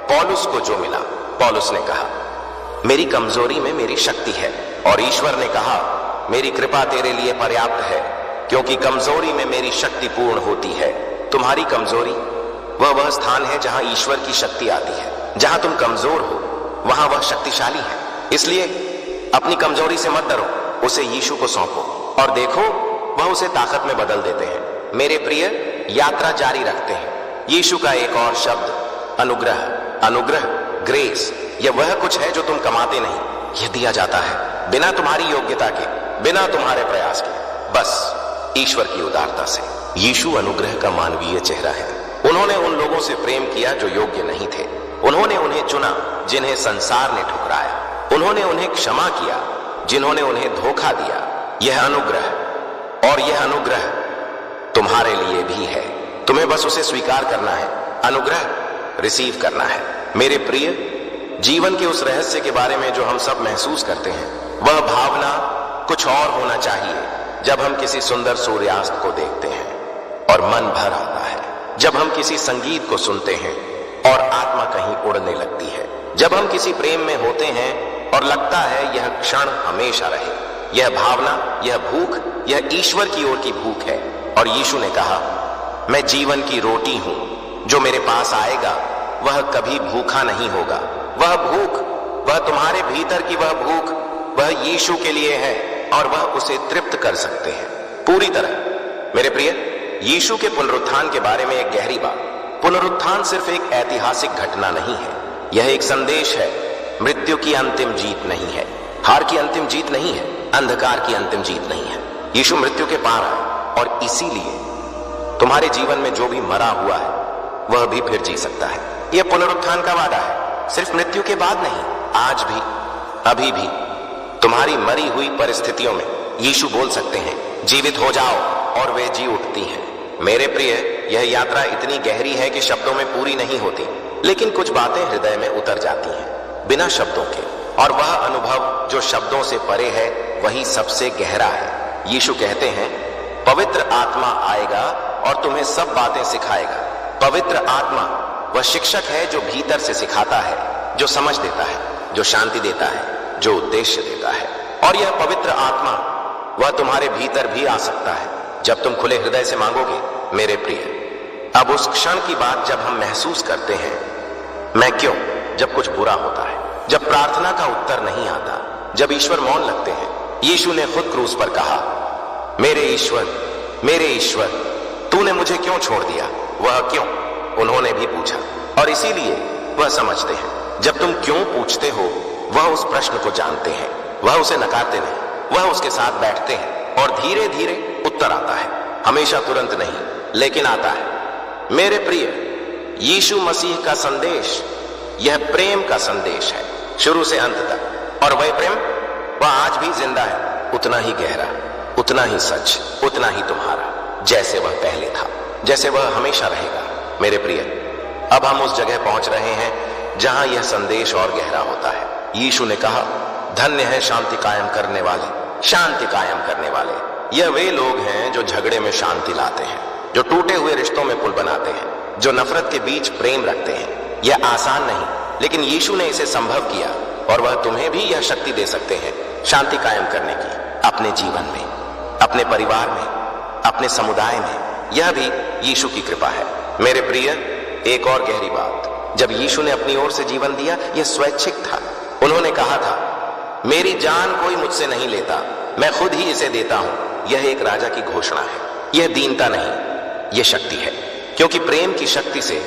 पौलुस को जो मिला। पौलुस ने कहा, मेरी कमजोरी में मेरी शक्ति है। और ईश्वर ने कहा, मेरी कृपा तेरे लिए पर्याप्त है, क्योंकि कमजोरी में मेरी शक्ति पूर्ण होती है। तुम्हारी कमजोरी वह स्थान है जहां ईश्वर की शक्ति आती है। जहां तुम कमजोर हो वहां वह शक्तिशाली है। इसलिए अपनी कमजोरी से मत डरो, उसे यीशु को सौंपो और देखो वह उसे ताकत में बदल देते हैं। मेरे प्रिय, यात्रा जारी रखते हैं। यीशु का एक और शब्द अनुग्रह, अनुग्रह, ग्रेस, यह वह कुछ है जो तुम कमाते नहीं, यह दिया जाता है बिना तुम्हारी योग्यता के, बिना तुम्हारे प्रयास के, बस ईश्वर की उदारता से। यीशु अनुग्रह का मानवीय चेहरा है। उन्होंने उन लोगों से प्रेम किया जो योग्य नहीं थे। उन्होंने उन्हें चुना जिन्हें संसार ने ठुकराया। उन्होंने उन्हें क्षमा किया जिन्होंने उन्हें धोखा दिया। यह अनुग्रह, और यह अनुग्रह तुम्हारे लिए भी है। तुम्हें बस उसे स्वीकार करना है, अनुग्रह रिसीव करना है। मेरे प्रिय, जीवन के उस रहस्य के बारे में जो हम सब महसूस करते हैं, वह भावना कुछ और होना चाहिए जब हम किसी सुंदर सूर्यास्त को देखते हैं और मन भर आता है, जब हम किसी संगीत को सुनते हैं और आत्मा कहीं उड़ने लगती है, जब हम किसी प्रेम में होते हैं और लगता है यह क्षण हमेशा रहे। यह भावना, यह भूख, यह ईश्वर की ओर की भूख है। और यीशु ने कहा, मैं जीवन की रोटी हूं, जो मेरे पास आएगा वह कभी भूखा नहीं होगा। वह भूख, वह तुम्हारे भीतर की वह भूख, वह यीशु के लिए है और वह उसे तृप्त कर सकते हैं पूरी तरह। मेरे प्रिय, यीशु के पुनरुत्थान के बारे में एक गहरी बात। पुनरुत्थान सिर्फ एक ऐतिहासिक घटना नहीं है, यह एक संदेश है। मृत्यु की अंतिम जीत नहीं है, हार की अंतिम जीत नहीं है, अंधकार की अंतिम जीत नहीं है। यीशु मृत्यु के पार आए और इसीलिए तुम्हारे जीवन में जो भी मरा हुआ है वह भी फिर जी सकता है। यह पुनरुत्थान का वादा है, सिर्फ मृत्यु के बाद नहीं, आज भी, अभी भी तुम्हारी मरी हुई परिस्थितियों में यीशु बोल सकते हैं, जीवित हो जाओ, और वे जी उठती हैं। मेरे प्रिय, यह यात्रा इतनी गहरी है कि शब्दों में पूरी नहीं होती, लेकिन कुछ बातें हृदय में उतर जाती हैं बिना शब्दों के, और वह अनुभव जो शब्दों से परे है वही सबसे गहरा है। यीशु कहते हैं, पवित्र आत्मा आएगा और तुम्हें सब बातें सिखाएगा। पवित्र आत्मा वह शिक्षक है जो भीतर से सिखाता है, जो समझ देता है, जो शांति देता है, जो उद्देश्य देता है। और यह पवित्र आत्मा वह तुम्हारे भीतर भी आ सकता है जब तुम खुले हृदय से मांगोगे। मेरे प्रिय, अब उस क्षण की बात जब हम महसूस करते हैं, मैं क्यों, जब कुछ बुरा होता है, जब प्रार्थना का उत्तर नहीं आता, जब ईश्वर मौन लगते हैं। यीशु ने खुद क्रूस पर कहा, मेरे ईश्वर, तूने मुझे क्यों छोड़ दिया? वह क्यों, उन्होंने भी पूछा। और इसीलिए वह समझते हैं, जब तुम क्यों पूछते हो, वह उस प्रश्न को जानते हैं। वह उसे नकारते नहीं, वह उसके साथ बैठते हैं और धीरे धीरे उत्तर आता है। हमेशा तुरंत नहीं, लेकिन आता है। मेरे प्रिय, यीशु मसीह का संदेश यह प्रेम का संदेश है, शुरू से अंत तक। और वह प्रेम, वह आज भी जिंदा है, उतना ही गहरा, उतना ही सच, उतना ही तुम्हारा, जैसे वह पहले था, जैसे वह हमेशा रहेगा। मेरे प्रिय, अब हम उस जगह पहुंच रहे हैं जहां यह संदेश और गहरा होता है। यीशु ने कहा, धन्य है शांति कायम करने वाले, शांति कायम करने वाले। यह वे लोग हैं जो झगड़े में शांति लाते हैं, जो टूटे हुए रिश्तों में पुल बनाते हैं, जो नफरत के बीच प्रेम रखते हैं। यह आसान नहीं, लेकिन यीशु ने इसे संभव किया, और वह तुम्हें भी यह शक्ति दे सकते हैं शांति कायम करने की, अपने जीवन में, अपने परिवार में, अपने समुदाय में। यह भी यीशु की कृपा है। मेरे प्रिय, एक और गहरी बात, जब यीशु ने अपनी ओर से जीवन दिया, यह स्वैच्छिक था। उन्होंने कहा था, मेरी जान कोई मुझसे नहीं लेता, मैं खुद ही इसे देता हूं। यह एक राजा की घोषणा है, यह दीनता नहीं, यह शक्ति है, क्योंकि प्रेम की शक्ति से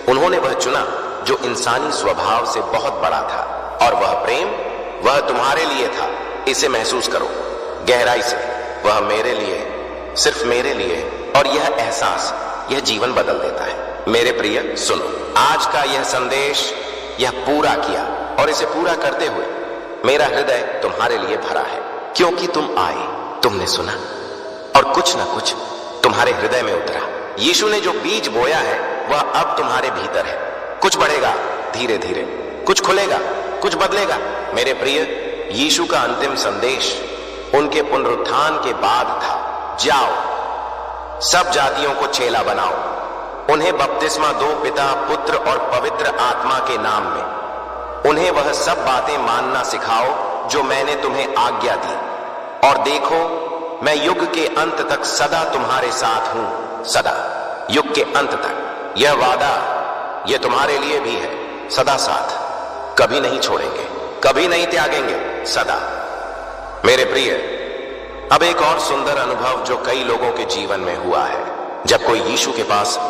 उन्होंने वह चुना जो इंसानी स्वभाव से बहुत बड़ा था। और वह प्रेम, वह तुम्हारे लिए था। इसे महसूस करो गहराई से, वह मेरे लिए, सिर्फ मेरे लिए। और यह एहसास, यह जीवन बदल देता है। मेरे प्रिय, सुनो, आज का यह संदेश यह पूरा किया, और इसे पूरा करते हुए मेरा हृदय तुम्हारे लिए भरा है, क्योंकि तुम आए, तुमने सुना, और कुछ ना कुछ तुम्हारे हृदय में उतरा। यीशु ने जो बीज बोया है वह अब तुम्हारे भीतर है। कुछ बढ़ेगा धीरे धीरे, कुछ खुलेगा, कुछ बदलेगा। मेरे प्रिय, यीशु का अंतिम संदेश उनके पुनरुत्थान के बाद था, जाओ सब जातियों को चेला बनाओ, उन्हें बपतिस्मा दो पिता, पुत्र और पवित्र आत्मा के नाम में। उन्हें वह सब बातें मानना सिखाओ जो मैंने तुम्हें आज्ञा दी, और देखो, मैं युग के अंत तक सदा तुम्हारे साथ हूं, सदा, युग के अंत तक। यह वादा, यह तुम्हारे लिए भी है, सदा साथ, कभी नहीं छोड़ेंगे, कभी नहीं त्यागेंगे, सदा। मेरे प्रिय, अब एक और सुंदर अनुभव जो कई लोगों के जीवन में हुआ है, जब कोई यीशु के पास